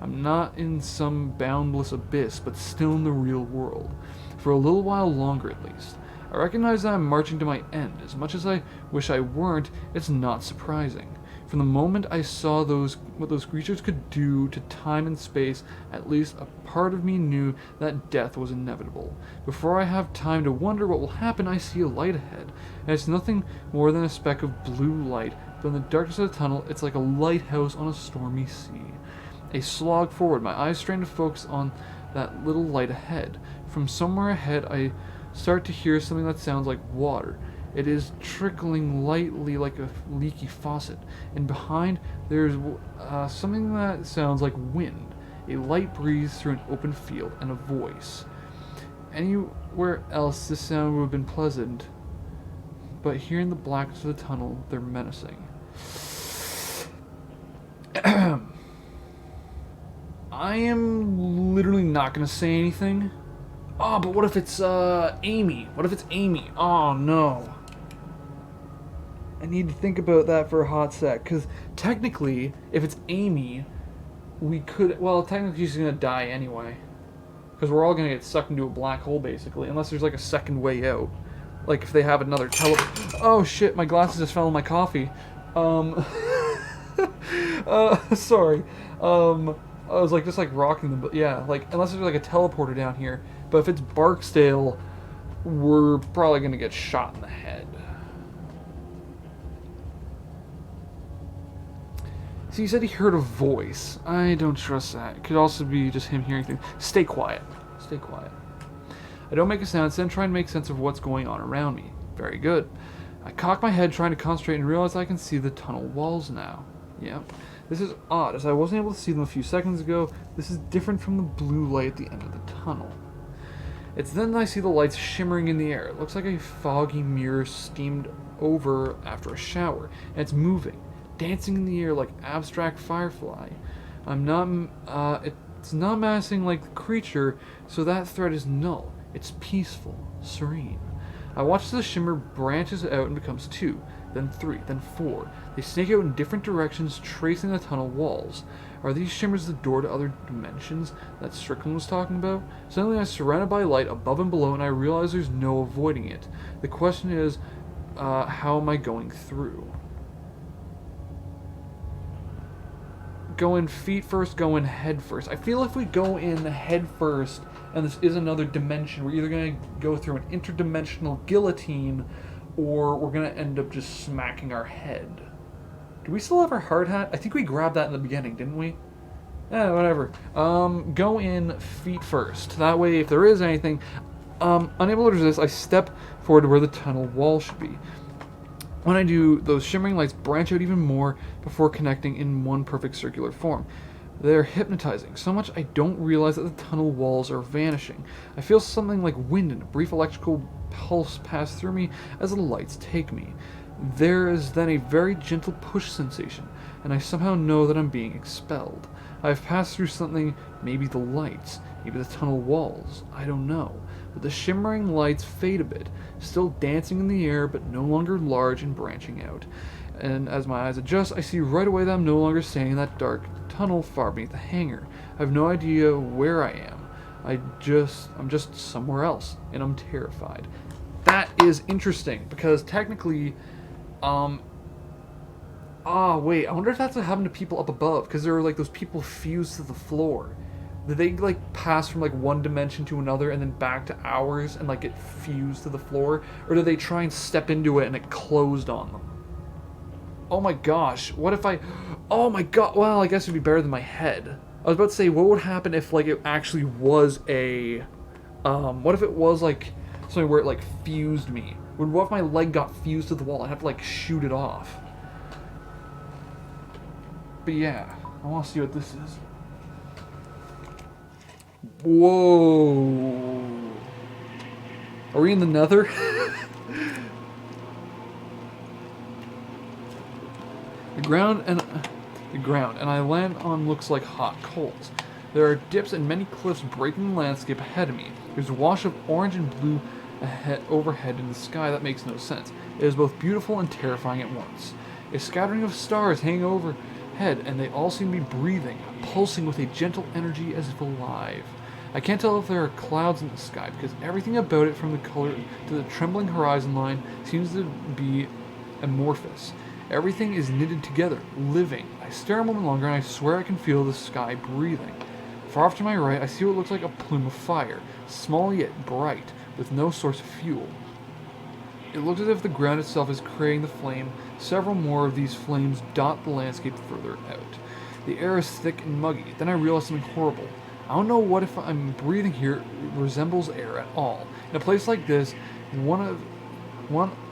I'm not in some boundless abyss, but still in the real world. For a little while longer at least. I recognize that I'm marching to my end. As much as I wish I weren't, it's not surprising. From the moment I saw what those creatures could do to time and space, at least a part of me knew that death was inevitable. Before I have time to wonder what will happen, I see a light ahead, and it's nothing more than a speck of blue light, but in the darkness of the tunnel, it's like a lighthouse on a stormy sea. A slog forward, my eyes strain to focus on that little light ahead. From somewhere ahead, I start to hear something that sounds like water. It is trickling lightly like a leaky faucet, and behind there's something that sounds like wind, a light breeze through an open field, and a voice. Anywhere else this sound would have been pleasant, but here in the blackness of the tunnel, they're menacing. I am literally not going to say anything. Oh, but what if it's Amy? What if it's Amy? Oh, no. I need to think about that for a hot sec, because technically, if it's Amy, we could... Well, technically she's going to die anyway. Because we're all going to get sucked into a black hole, basically, unless there's, like, a second way out. Like, if they have another Oh, shit, my glasses just fell in my coffee. Sorry. I was, like, just, like, rocking them, but yeah, like, unless there's, like, a teleporter down here. But if it's Barksdale, we're probably going to get shot in the head. So he said he heard a voice. I don't trust that. It could also be just him hearing things. Stay quiet. Stay quiet. I don't make a sound, instead trying to make sense of what's going on around me. Very good. I cock my head trying to concentrate and realize I can see the tunnel walls now. Yep. This is odd, as I wasn't able to see them a few seconds ago. This is different from the blue light at the end of the tunnel. It's then that I see the lights shimmering in the air. It looks like a foggy mirror steamed over after a shower, and it's moving, dancing in the air like abstract firefly. It's not menacing like the creature, so that threat is null. It's peaceful, serene. I watch the shimmer branches out and becomes 2, then 3, then 4. They snake out in different directions, tracing the tunnel walls. Are these shimmers the door to other dimensions that Strickland was talking about? Suddenly I'm surrounded by light above and below, and I realize there's no avoiding it. The question is, how am I going through? Going feet first, going head first. I feel if we go in head first, and this is another dimension, we're either going to go through an interdimensional guillotine, or we're going to end up just smacking our head. Do we still have our hard hat? I think we grabbed that in the beginning, didn't we? Yeah, whatever. Go in feet first. That way, if there is anything, unable to resist, I step forward to where the tunnel wall should be. When I do, those shimmering lights branch out even more before connecting in one perfect circular form. They're hypnotizing, so much I don't realize that the tunnel walls are vanishing. I feel something like wind and a brief electrical pulse pass through me as the lights take me. There is then a very gentle push sensation, and I somehow know that I'm being expelled. I have passed through something, maybe the lights, maybe the tunnel walls, I don't know. But the shimmering lights fade a bit, still dancing in the air, but no longer large and branching out. And as my eyes adjust, I see right away that I'm no longer standing in that dark tunnel far beneath the hangar. I have no idea where I am. I'm just somewhere else, and I'm terrified. That is interesting, because technically, wait, I wonder if that's what happened to people up above, because there are, like, those people fused to the floor. Did they, like, pass from, like, one dimension to another and then back to ours and, like, get fused to the floor? Or did they try and step into it and it closed on them? Oh my gosh, what if I... Oh my god, well, I guess it would be better than my head. I was about to say, what would happen if, like, it actually was a... what if it was, like, something where it, like, fused me? What if my leg got fused to the wall? I'd have to, like, shoot it off. But yeah, I want to see what this is. Whoa. Are we in the nether? The ground and I land on looks like hot coals. There are dips and many cliffs breaking the landscape ahead of me. There's a wash of orange and blue overhead in the sky that makes no sense. It is both beautiful and terrifying at once. A scattering of stars hang overhead, and they all seem to be breathing, pulsing with a gentle energy as if alive. I can't tell if there are clouds in the sky, because everything about it, from the color to the trembling horizon line, seems to be amorphous. Everything is knitted together, living. I stare a moment longer, and I swear I can feel the sky breathing. Far off to my right, I see what looks like a plume of fire, small yet bright, with no source of fuel. It looks as if the ground itself is creating the flame. Several more of these flames dot the landscape further out. The air is thick and muggy. Then I realize something horrible. I don't know what if I'm breathing here resembles air at all. In a place like this, one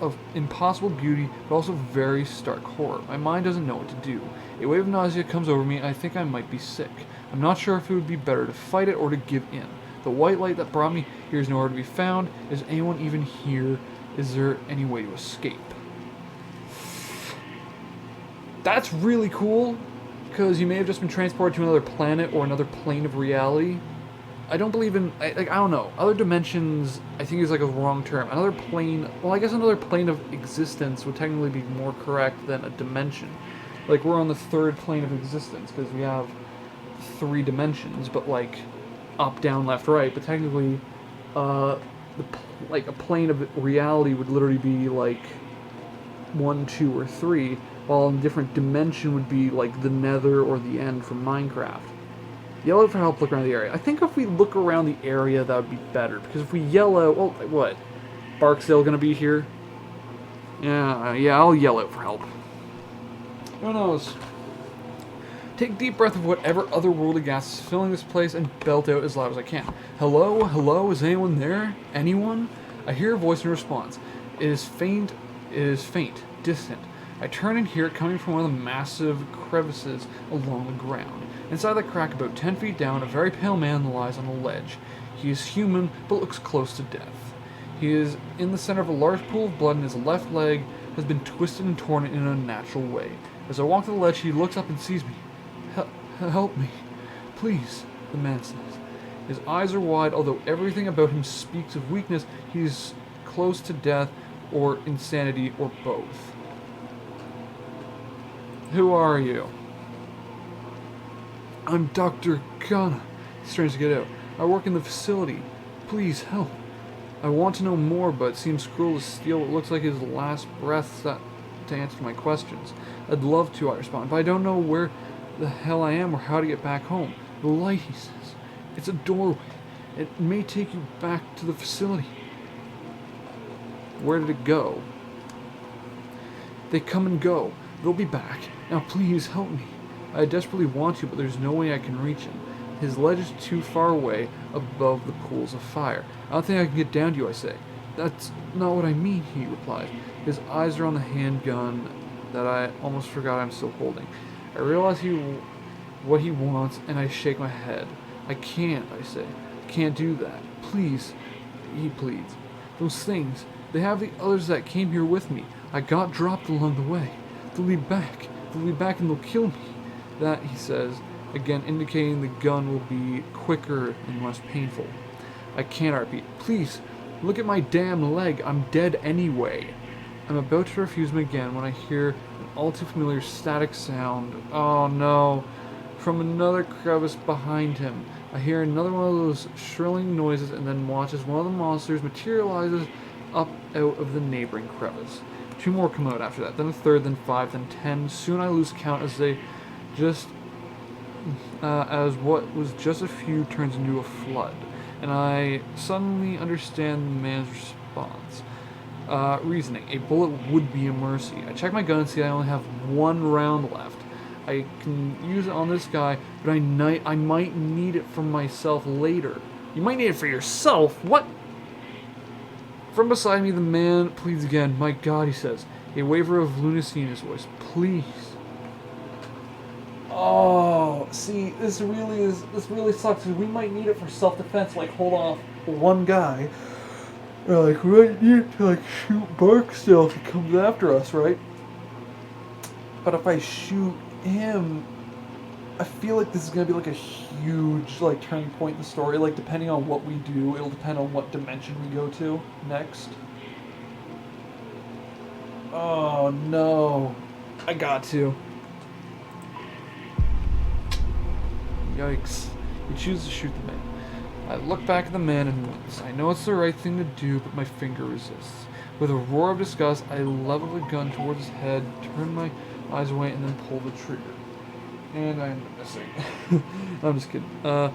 of impossible beauty, but also very stark horror. My mind doesn't know what to do. A wave of nausea comes over me, and I think I might be sick. I'm not sure if it would be better to fight it or to give in. The white light that brought me here is nowhere to be found. Is anyone even here? Is there any way to escape? That's really cool, because you may have just been transported to another planet or another plane of reality. I don't believe in, I don't know, other dimensions, I think is like a wrong term. Another plane, well, I guess another plane of existence would technically be more correct than a dimension. Like, we're on the third plane of existence, because we have 3 dimensions, but like, up, down, left, right, but technically, like, a plane of reality would literally be like 1, 2, or 3, while a different dimension would be like the nether or the end from Minecraft. Yell out for help, look around the area. I think if we look around the area, that would be better. Because if we yell out... Well, what? Barksdale gonna be here? Yeah, I'll yell out for help. Who knows? Take a deep breath of whatever otherworldly gas is filling this place and belt out as loud as I can. Hello? Hello? Is anyone there? Anyone? I hear a voice in response. It is faint, distant. I turn and hear it coming from one of the massive crevices along the ground. Inside the crack, about 10 feet down, a very pale man lies on a ledge. He is human, but looks close to death. He is in the center of a large pool of blood, and his left leg has been twisted and torn in an unnatural way. As I walk to the ledge, he looks up and sees me. Help me. Please, the man says. His eyes are wide, although everything about him speaks of weakness. He is close to death, or insanity, or both. Who are you? I'm Dr. Kana. He's trying to get out. I work in the facility. Please help. I want to know more, but it seems cruel to steal what looks like his last breath to answer my questions. I'd love to, I respond, but I don't know where the hell I am or how to get back home. The light, he says. It's a doorway. It may take you back to the facility. Where did it go? They come and go. They'll be back. Now please help me. I desperately want to, but there's no way I can reach him. His ledge is too far away above the pools of fire. I don't think I can get down to you, I say. not what I mean, he replies. His eyes are on the handgun that I almost forgot I'm still holding. I realize what he wants, and I shake my head. I can't, I say. I can't do that. Please, he pleads. Those things, they have the others that came here with me. I got dropped along the way. They'll be back. They'll be back and they'll kill me. That, he says, again indicating the gun will be quicker and less painful. I can't, I repeat. Please, look at my damn leg. I'm dead anyway. I'm about to refuse him again when I hear an all too familiar static sound. Oh no. From another crevice behind him. I hear another one of those shrilling noises and then watch as one of the monsters materializes up out of the neighboring crevice. Two more come out after that, then a third, then 5, then 10. Soon I lose count as they just as what was just a few turns into a flood, and I suddenly understand the man's response. Reasoning. A bullet would be a mercy. I check my gun and see I only have one round left. I can use it on this guy, but I might need it for myself later. You might need it for yourself? What? From beside me, the man pleads again. My God, he says, a waver of lunacy in his voice. Please. Oh, see, this really sucks. We might need it for self-defense, like hold off one guy. Or like, we might need to shoot Bark still if he comes after us, right? But if I shoot him, I feel like this is gonna be a huge turning point in the story. Depending on what we do, it'll depend on what dimension we go to next. Oh no, I got to. Yikes! He chooses to shoot the man. I look back at the man and wince. I know it's the right thing to do, but my finger resists. With a roar of disgust, I level the gun towards his head, turn my eyes away, and then pull the trigger. And I end up missing. I'm just kidding. The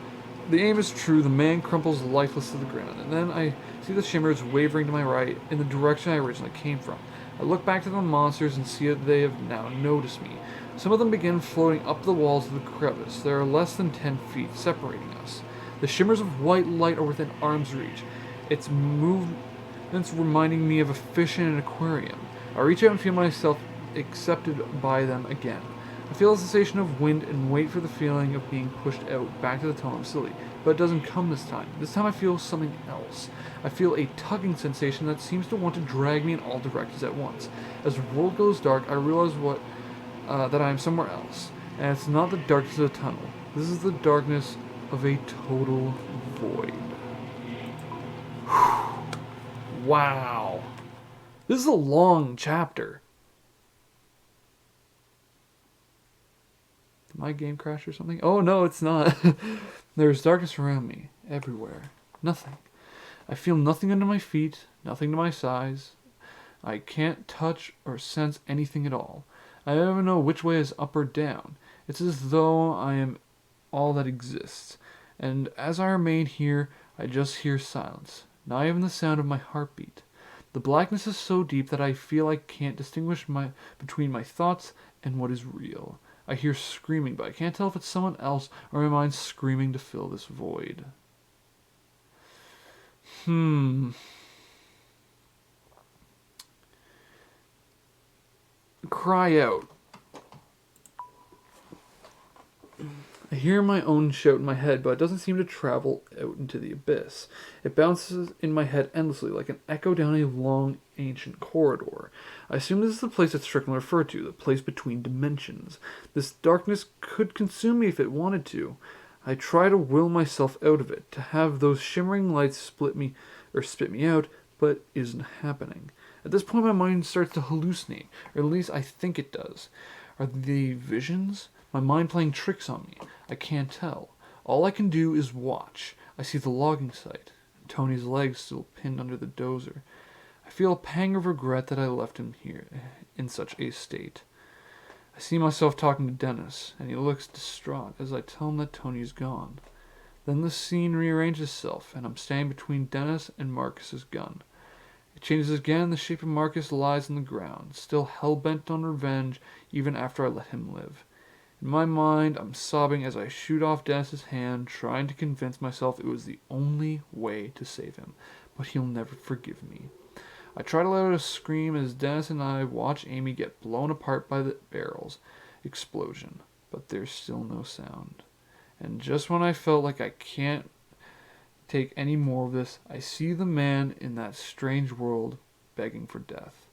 aim is true. The man crumples lifeless to the ground, and then I see the shimmers wavering to my right in the direction I originally came from. I look back to the monsters and see that they have now noticed me. Some of them begin floating up the walls of the crevice. There are less than 10 feet separating us. The shimmers of white light are within arm's reach. Its movements reminding me of a fish in an aquarium. I reach out and feel myself accepted by them again. I feel a sensation of wind and wait for the feeling of being pushed out back to the tunnel of silly, but it doesn't come this time. This time I feel something else. I feel a tugging sensation that seems to want to drag me in all directions at once. As the world goes dark, I realize that I am somewhere else, and it's not the darkness of the tunnel. This is the darkness of a total void. Wow. This is a long chapter. Did my game crash or something? Oh no, it's not. There's darkness around me, everywhere. Nothing. I feel nothing under my feet, nothing to my size. I can't touch or sense anything at all. I don't even know which way is up or down. It's as though I am all that exists. And as I remain here, I just hear silence, not even the sound of my heartbeat. The blackness is so deep that I feel I can't distinguish between my thoughts and what is real. I hear screaming, but I can't tell if it's someone else or my mind screaming to fill this void. Cry out. I hear my own shout in my head, but it doesn't seem to travel out into the abyss. It bounces in my head endlessly, like an echo down a long, ancient corridor. I assume this is the place that Strickland referred to, the place between dimensions. This darkness could consume me if it wanted to. I try to will myself out of it, to have those shimmering lights spit me out, but it isn't happening. At this point, my mind starts to hallucinate, or at least I think it does. Are they visions? My mind playing tricks on me? I can't tell. All I can do is watch. I see the logging site, and Tony's legs still pinned under the dozer. I feel a pang of regret that I left him here in such a state. I see myself talking to Dennis, and he looks distraught as I tell him that Tony's gone. Then the scene rearranges itself, and I'm standing between Dennis and Marcus's gun. It changes again, the shape of Marcus lies on the ground, still hell-bent on revenge even after I let him live. In my mind, I'm sobbing as I shoot off Dennis's hand, trying to convince myself it was the only way to save him, but he'll never forgive me. I try to let out a scream as Dennis and I watch Amy get blown apart by the barrel's explosion, but there's still no sound. And just when I felt like I can't take any more of this, I see the man in that strange world begging for death.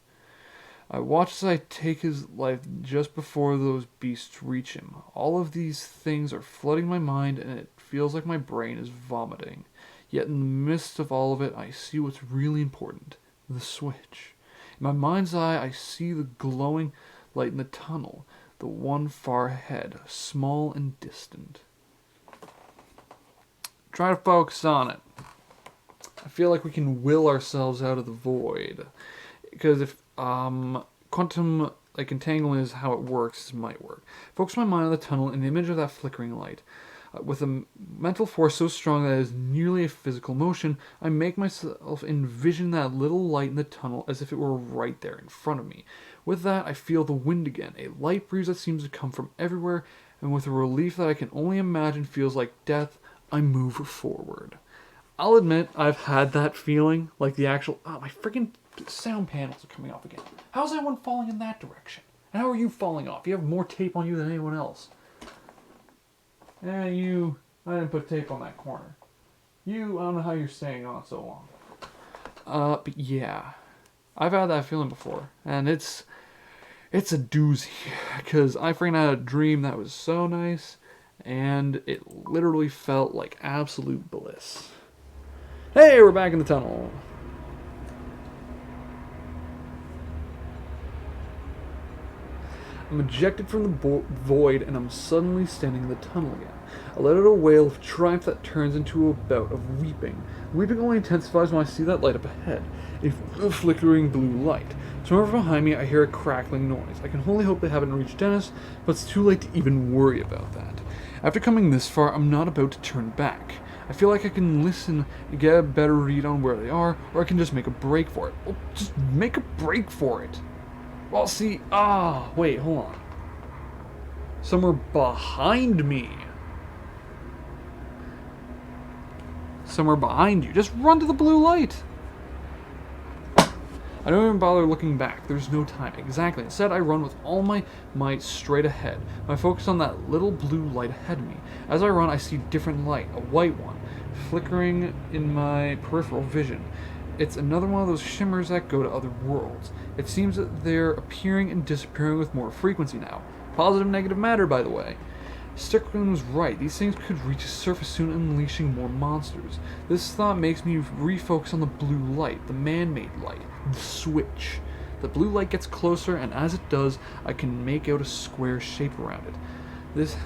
I watch as I take his life just before those beasts reach him. All of these things are flooding my mind, and it feels like my brain is vomiting. Yet in the midst of all of it, I see what's really important. The switch. In my mind's eye, I see the glowing light in the tunnel. The one far ahead, small and distant. Try to focus on it. I feel like we can will ourselves out of the void. Because if quantum entanglement is how it works, this might work. Focus my mind on the tunnel and the image of that flickering light. With a mental force so strong that it is nearly a physical motion, I make myself envision that little light in the tunnel as if it were right there in front of me. With that, I feel the wind again, a light breeze that seems to come from everywhere, and with a relief that I can only imagine feels like death, I move forward. I'll admit, I've had that feeling, like the actual... Oh, my freaking sound panels are coming off again. How's everyone falling in that direction? And how are you falling off? You have more tape on you than anyone else. I didn't put tape on that corner. I don't know how you're staying on so long. But yeah, I've had that feeling before, and it's a doozy, because I freaking had a dream that was so nice, and it literally felt like absolute bliss. Hey, we're back in the tunnel. I'm ejected from the void, and I'm suddenly standing in the tunnel again. I let out a wail of triumph that turns into a bout of weeping. The weeping only intensifies when I see that light up ahead, a flickering blue light. Somewhere behind me, I hear a crackling noise. I can only hope they haven't reached Dennis, but it's too late to even worry about that. After coming this far, I'm not about to turn back. I feel like I can listen and get a better read on where they are, or I can just make a break for it. Well, just make a break for it. Well, see, wait, hold on. Somewhere behind me. Somewhere behind you. Just run to the blue light. I don't even bother looking back. There's no time. Exactly. Instead, I run with all my might straight ahead. My focus on that little blue light ahead of me. As I run, I see different light, a white one, flickering in my peripheral vision. It's another one of those shimmers that go to other worlds. It seems that they're appearing and disappearing with more frequency now. Positive, negative matter, by the way. Strickland was right. These things could reach the surface soon, unleashing more monsters. This thought makes me refocus on the blue light, the man-made light, the switch. The blue light gets closer, and as it does, I can make out a square shape around it. This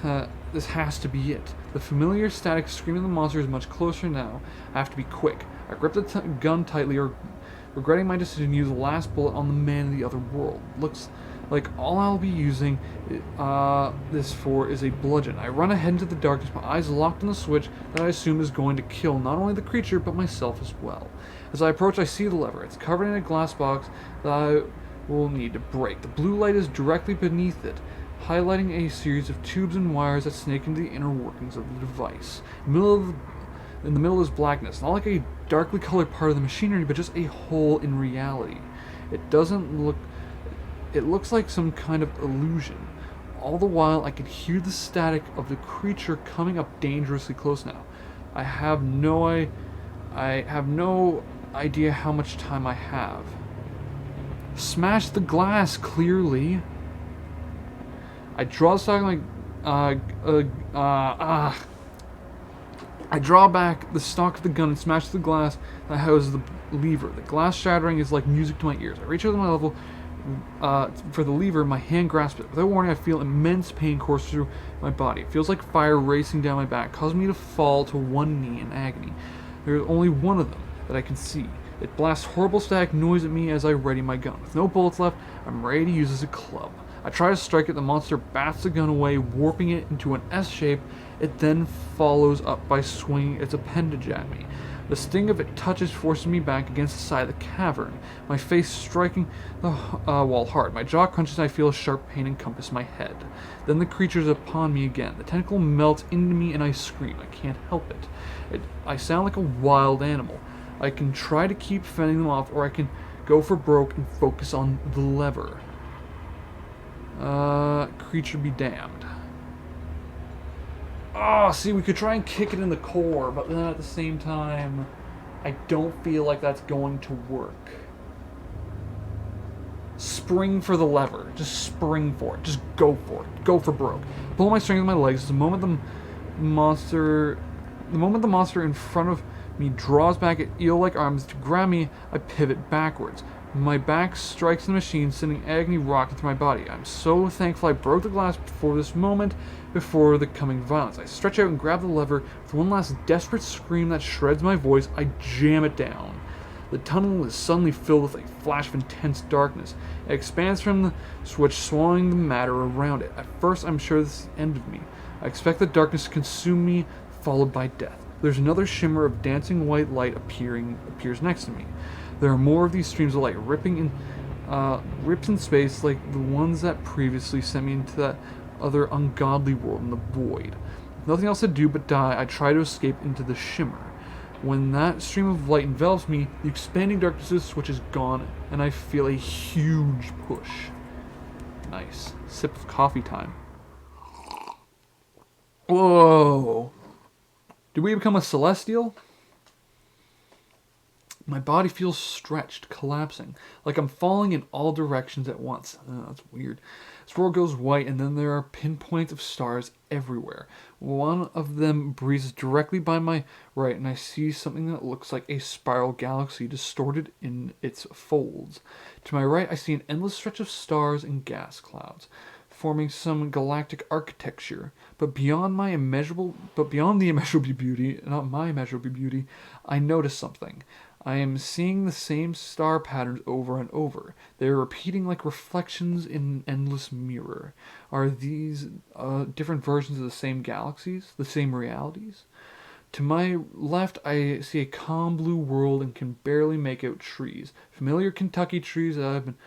has to be it. The familiar static screaming of the monster is much closer now. I have to be quick. I grip the gun tightly, regretting my decision to use the last bullet on the man in the other world. Looks like all I'll be using this for is a bludgeon. I run ahead into the darkness, my eyes locked on the switch that I assume is going to kill not only the creature, but myself as well. As I approach, I see the lever. It's covered in a glass box that I will need to break. The blue light is directly beneath it, highlighting a series of tubes and wires that snake into the inner workings of the device. In the middle is blackness, not like a darkly colored part of the machinery, but just a hole in reality. It looks like some kind of illusion. All the while, I can hear the static of the creature coming up dangerously close now. I have no idea how much time I have. Smash the glass, clearly. I draw the stock I draw back the stock of the gun and smash the glass that houses the lever. The glass shattering is like music to my ears. I reach out to my level for the lever, my hand grasps it. Without warning, I feel immense pain course through my body. It feels like fire racing down my back, causing me to fall to one knee in agony. There is only one of them that I can see. It blasts horrible static noise at me as I ready my gun. With no bullets left, I'm ready to use it as a club. I try to strike it, the monster bats the gun away, warping it into an S shape. It then follows up by swinging its appendage at me. The sting of its touches forces me back against the side of the cavern, my face striking the wall hard. My jaw crunches and I feel a sharp pain encompass my head. Then the creature is upon me again. The tentacle melts into me and I scream. I can't help it. I sound like a wild animal. I can try to keep fending them off, or I can Go for broke and focus on the lever. Creature be damned. Oh, see, we could try and kick it in the core, but then at the same time, I don't feel like that's going to work. Spring for the lever. Just spring for it. Just go for it. Go for broke. Pull my strength with my legs. The moment the monster in front of me draws back its eel-like arms to grab me, I pivot backwards. My back strikes the machine, sending agony rocking through my body. I'm so thankful I broke the glass before this moment, before the coming violence. I stretch out and grab the lever. With one last desperate scream that shreds my voice, I jam it down. The tunnel is suddenly filled with a flash of intense darkness. It expands from the switch, swallowing the matter around it. At first, I'm sure this is the end of me. I expect the darkness to consume me, followed by death. There's another shimmer of dancing white light appears next to me. There are more of these streams of light rips in space like the ones that previously sent me into that other ungodly world in the void. With nothing else to do but die, I try to escape into the shimmer. When that stream of light envelops me, the expanding darkness of the switch is gone, and I feel a huge push. Nice. Sip of coffee time. Whoa! Did we become a celestial? My body feels stretched, collapsing, like I'm falling in all directions at once. That's weird. This world goes white, and then there are pinpoints of stars everywhere. One of them breezes directly by my right, and I see something that looks like a spiral galaxy distorted in its folds. To my right, I see an endless stretch of stars and gas clouds, forming some galactic architecture. But beyond the immeasurable beauty, not my immeasurable beauty, I notice something. I am seeing the same star patterns over and over. They are repeating like reflections in an endless mirror. Are these different versions of the same galaxies, the same realities? To my left, I see a calm blue world and can barely make out trees. Familiar Kentucky trees that have been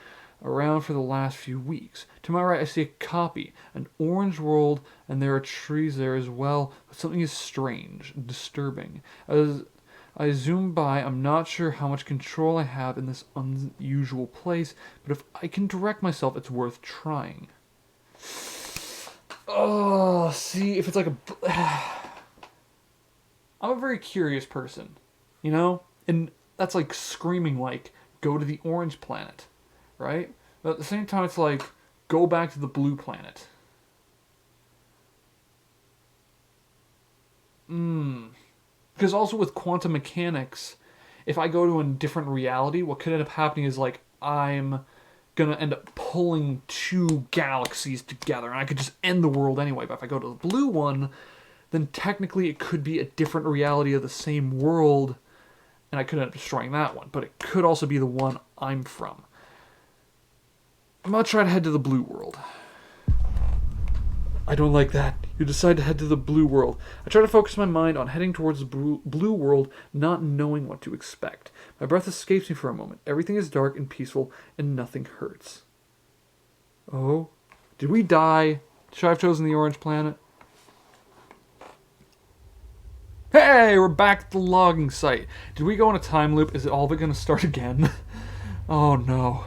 around for the last few weeks. To my right, I see a copy, an orange world, and there are trees there as well, but something is strange, disturbing. As I zoom by, I'm not sure how much control I have in this unusual place, but if I can direct myself, it's worth trying. Oh, see, if it's like I'm a very curious person, you know? And that's like screaming like, go to the orange planet, right? But at the same time, it's like, go back to the blue planet. Because also with quantum mechanics, if I go to a different reality, what could end up happening is like I'm gonna end up pulling two galaxies together, and I could just end the world anyway. But if I go to the blue one, then technically it could be a different reality of the same world, and I could end up destroying that one. But it could also be the one I'm from. I'm gonna try to head to the blue world. I don't like that. You decide to head to the blue world. I try to focus my mind on heading towards the blue world, not knowing what to expect. My breath escapes me for a moment. Everything is dark and peaceful, and nothing hurts. Oh? Did we die? Should I have chosen the orange planet? Hey, we're back at the logging site. Did we go on a time loop? Is it all but going to start again? Oh no.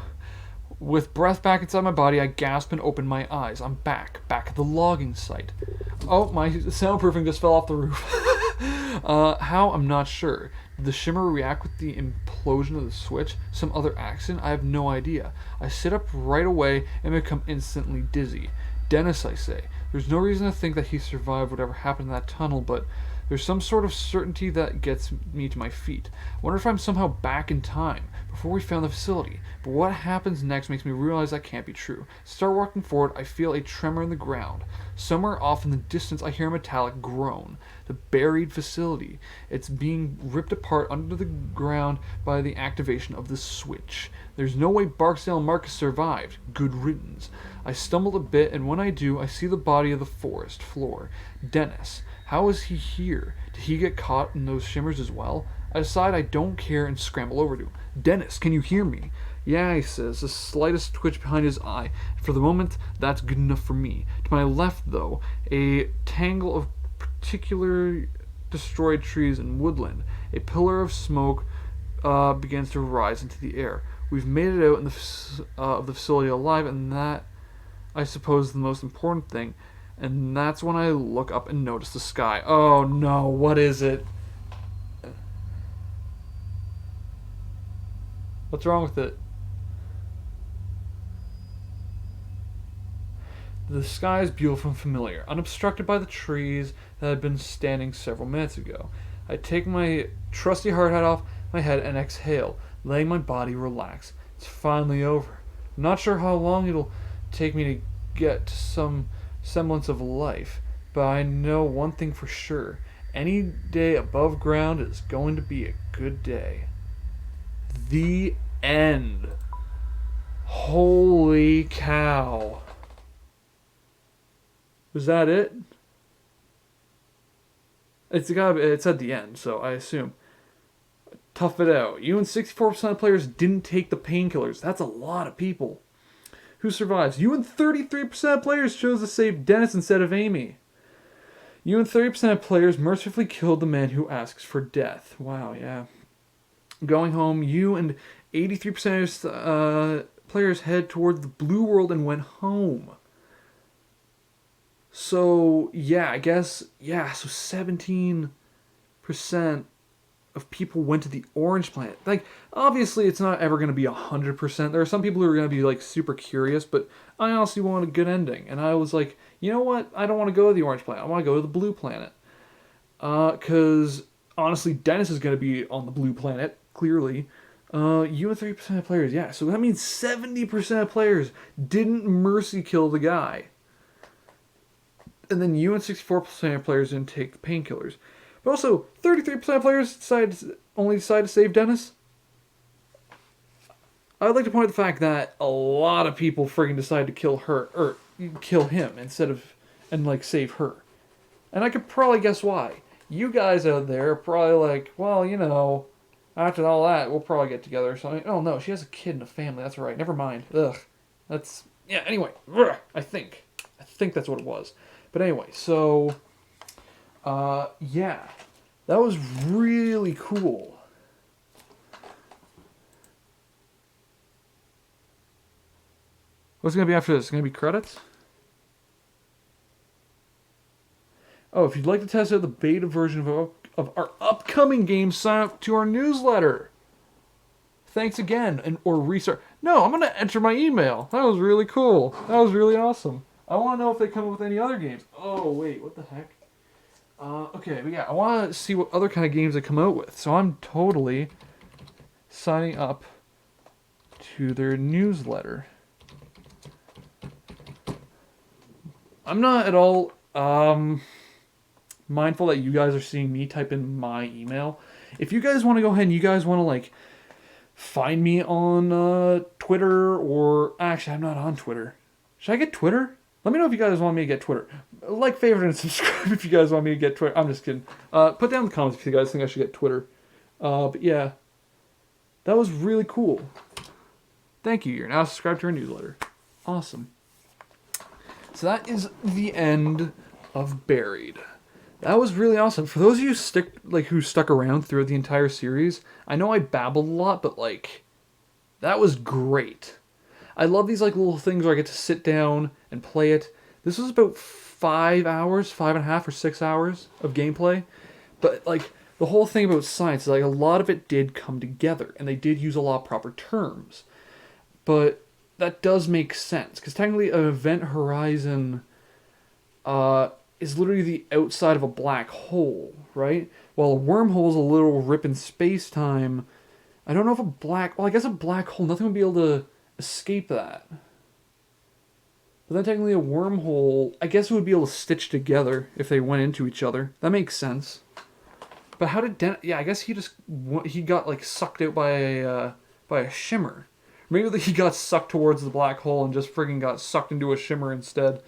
With breath back inside my body, I gasp and open my eyes. I'm back at the logging site. Oh, my soundproofing just fell off the roof. How? I'm not sure. Did the shimmer react with the implosion of the switch? Some other accident? I have no idea. I sit up right away and become instantly dizzy. Dennis, I say. There's no reason to think that he survived whatever happened in that tunnel, but there's some sort of certainty that gets me to my feet. I wonder if I'm somehow back in time, before we found the facility. But what happens next makes me realize that can't be true. Start walking forward, I feel a tremor in the ground. Somewhere off in the distance, I hear a metallic groan. The buried facility. It's being ripped apart under the ground by the activation of the switch. There's no way Barksdale and Marcus survived. Good riddance. I stumbled a bit, and when I do, I see the body of the forest floor. Dennis. How is he here? Did he get caught in those shimmers as well? I decide I don't care and scramble over to him. Dennis, can you hear me? Yeah, he says, the slightest twitch behind his eye. For the moment, that's good enough for me. To my left, though, a tangle of particular destroyed trees and woodland. A pillar of smoke begins to rise into the air. We've made it out of the facility alive, and that, I suppose, is the most important thing. And that's when I look up and notice the sky. Oh no, what is it? What's wrong with it? The sky is beautiful and familiar, unobstructed by the trees that had been standing several minutes ago. I take my trusty hard hat off my head and exhale, letting my body relax. It's finally over. I'm not sure how long it'll take me to get to some semblance of life, but I know one thing for sure. Any day above ground is going to be a good day. The end. Holy cow. Was that it? It's at the end, so I assume. Tough it out. You and 64% of players didn't take the painkillers. That's a lot of people. Who survives? You and 33% of players chose to save Dennis instead of Amy. You and 30% of players mercifully killed the man who asks for death. Wow, yeah. Going home, you and 83% of players head toward the blue world and went home. So, yeah, I guess, so 17% of people went to the orange planet. Like, obviously, it's not ever going to be 100%. There are some people who are going to be, like, super curious, but I honestly want a good ending. And I was like, you know what? I don't want to go to the orange planet. I want to go to the blue planet. Because, honestly, Dennis is going to be on the blue planet, clearly. You and 30% of players, yeah. So that means 70% of players didn't mercy kill the guy. And then you and 64% of players didn't take the painkillers. But also, 33% of players only decide to save Dennis. I would like to point out the fact that a lot of people friggin' decide to kill her, or kill him, instead of, and like, save her. And I could probably guess why. You guys out there are probably like, well, you know, after all that, we'll probably get together or something. Oh no, she has a kid and a family, that's right, never mind. Ugh. That's, yeah, anyway, I think that's what it was. But anyway, so, yeah, that was really cool. What's going to be after this? Going to be credits? Oh, if you'd like to test out the beta version of our upcoming game, sign up to our newsletter. Thanks again, or restart. No, I'm going to enter my email. That was really cool. That was really awesome. I want to know if they come up with any other games. Oh, wait, what the heck? Okay, but yeah, I want to see what other kind of games they come out with. So I'm totally signing up to their newsletter. I'm not at all mindful that you guys are seeing me type in my email. If you guys want to go ahead and you guys want to, like, find me on Twitter, or... Actually, I'm not on Twitter. Should I get Twitter? Let me know if you guys want me to get Twitter. Like, favorite, and subscribe if you guys want me to get Twitter. I'm just kidding. Put down in the comments if you guys think I should get Twitter. But yeah, that was really cool. Thank you. You're now subscribed to our newsletter. Awesome. So that is the end of Buried. That was really awesome. For those of you who stuck around throughout the entire series, I know I babbled a lot, but like, that was great. I love these like little things where I get to sit down and play it. This was about 5 hours, 5.5 or 6 hours of gameplay. But like the whole thing about science is like a lot of it did come together, and they did use a lot of proper terms. But that does make sense, because technically an event horizon is literally the outside of a black hole, right? While a wormhole is a little rip in space-time. I don't know if I guess a black hole, nothing would be able to escape that. But then technically a wormhole, I guess it would be able to stitch together if they went into each other. That makes sense. But how did I guess he got like sucked out by a shimmer. Maybe he got sucked towards the black hole and just friggin' got sucked into a shimmer instead.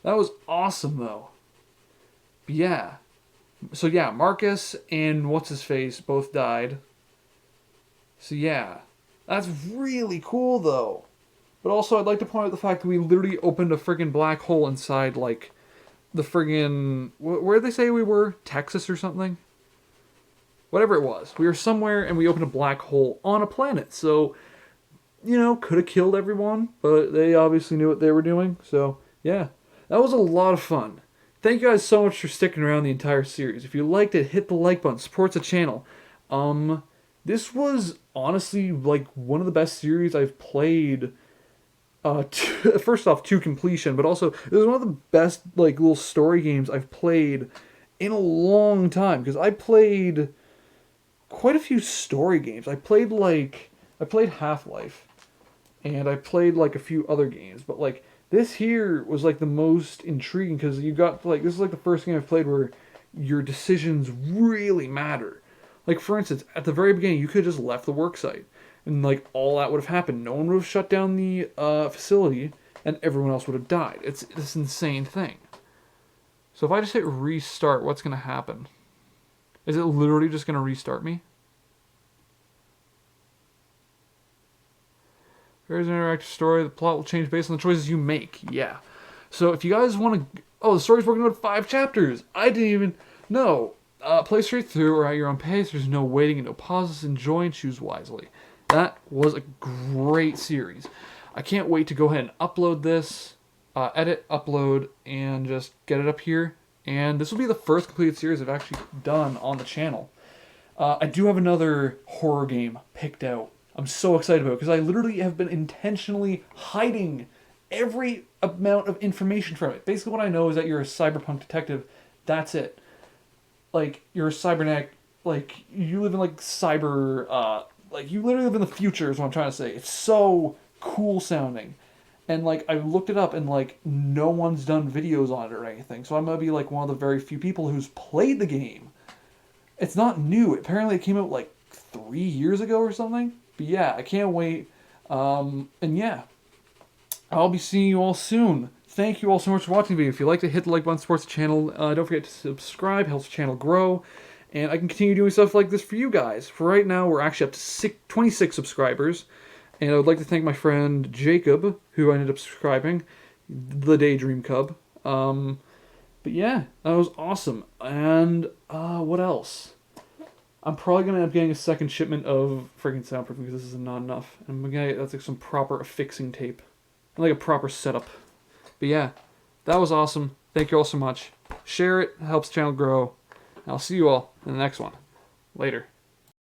That was awesome though. But yeah. So yeah, Marcus and what's-his-face both died. So yeah. That's really cool, though. But also, I'd like to point out the fact that we literally opened a friggin' black hole inside, like, the friggin'... Where did they say we were? Texas or something? Whatever it was. We were somewhere, and we opened a black hole on a planet. So, could have killed everyone, but they obviously knew what they were doing. So, yeah, that was a lot of fun. Thank you guys so much for sticking around the entire series. If you liked it, hit the like button, supports the channel. This was honestly like one of the best series I've played. First off, to completion, but also it was one of the best like little story games I've played in a long time because I played quite a few story games. I played Half-Life and I played like a few other games, but like this here was like the most intriguing because you got like this is like the first game I've played where your decisions really matter. Like for instance, at the very beginning, you could have just left the work site, and like all that would have happened. No one would have shut down the facility, and everyone else would have died. It's this insane thing. So if I just hit restart, what's gonna happen? Is it literally just gonna restart me? There's an interactive story. The plot will change based on the choices you make. Yeah. So if you guys want to... Oh, the story's broken into 5 chapters. I didn't even know. Play straight through or at your own pace. There's no waiting and no pauses. Enjoy and choose wisely. That was a great series. I can't wait to go ahead and upload this. Edit, upload, and just get it up here. And this will be the first completed series I've actually done on the channel. I do have another horror game picked out. I'm so excited about it because I literally have been intentionally hiding every amount of information from it. Basically what I know is that you're a cyberpunk detective. That's it. Like, you're a cybernetic, like, you live in, like, like, you literally live in the future is what I'm trying to say. It's so cool sounding. And, like, I looked it up and, like, no one's done videos on it or anything. So I'm going to be, like, one of the very few people who's played the game. It's not new. Apparently it came out, like, 3 years ago or something. But yeah, I can't wait. And yeah, I'll be seeing you all soon. Thank you all so much for watching the video. If you like to hit the like button, supports the channel. Don't forget to subscribe, helps the channel grow. And I can continue doing stuff like this for you guys. For right now, we're actually up to 26 subscribers. And I would like to thank my friend Jacob, who ended up subscribing, the Daydream Cub. But yeah, that was awesome. And what else? I'm probably going to end up getting a second shipment of freaking soundproofing because this is not enough. And I'm going to get, that's like some proper affixing tape. And like a proper setup. But yeah, that was awesome. Thank you all so much. Share it. It helps the channel grow. And I'll see you all in the next one. Later.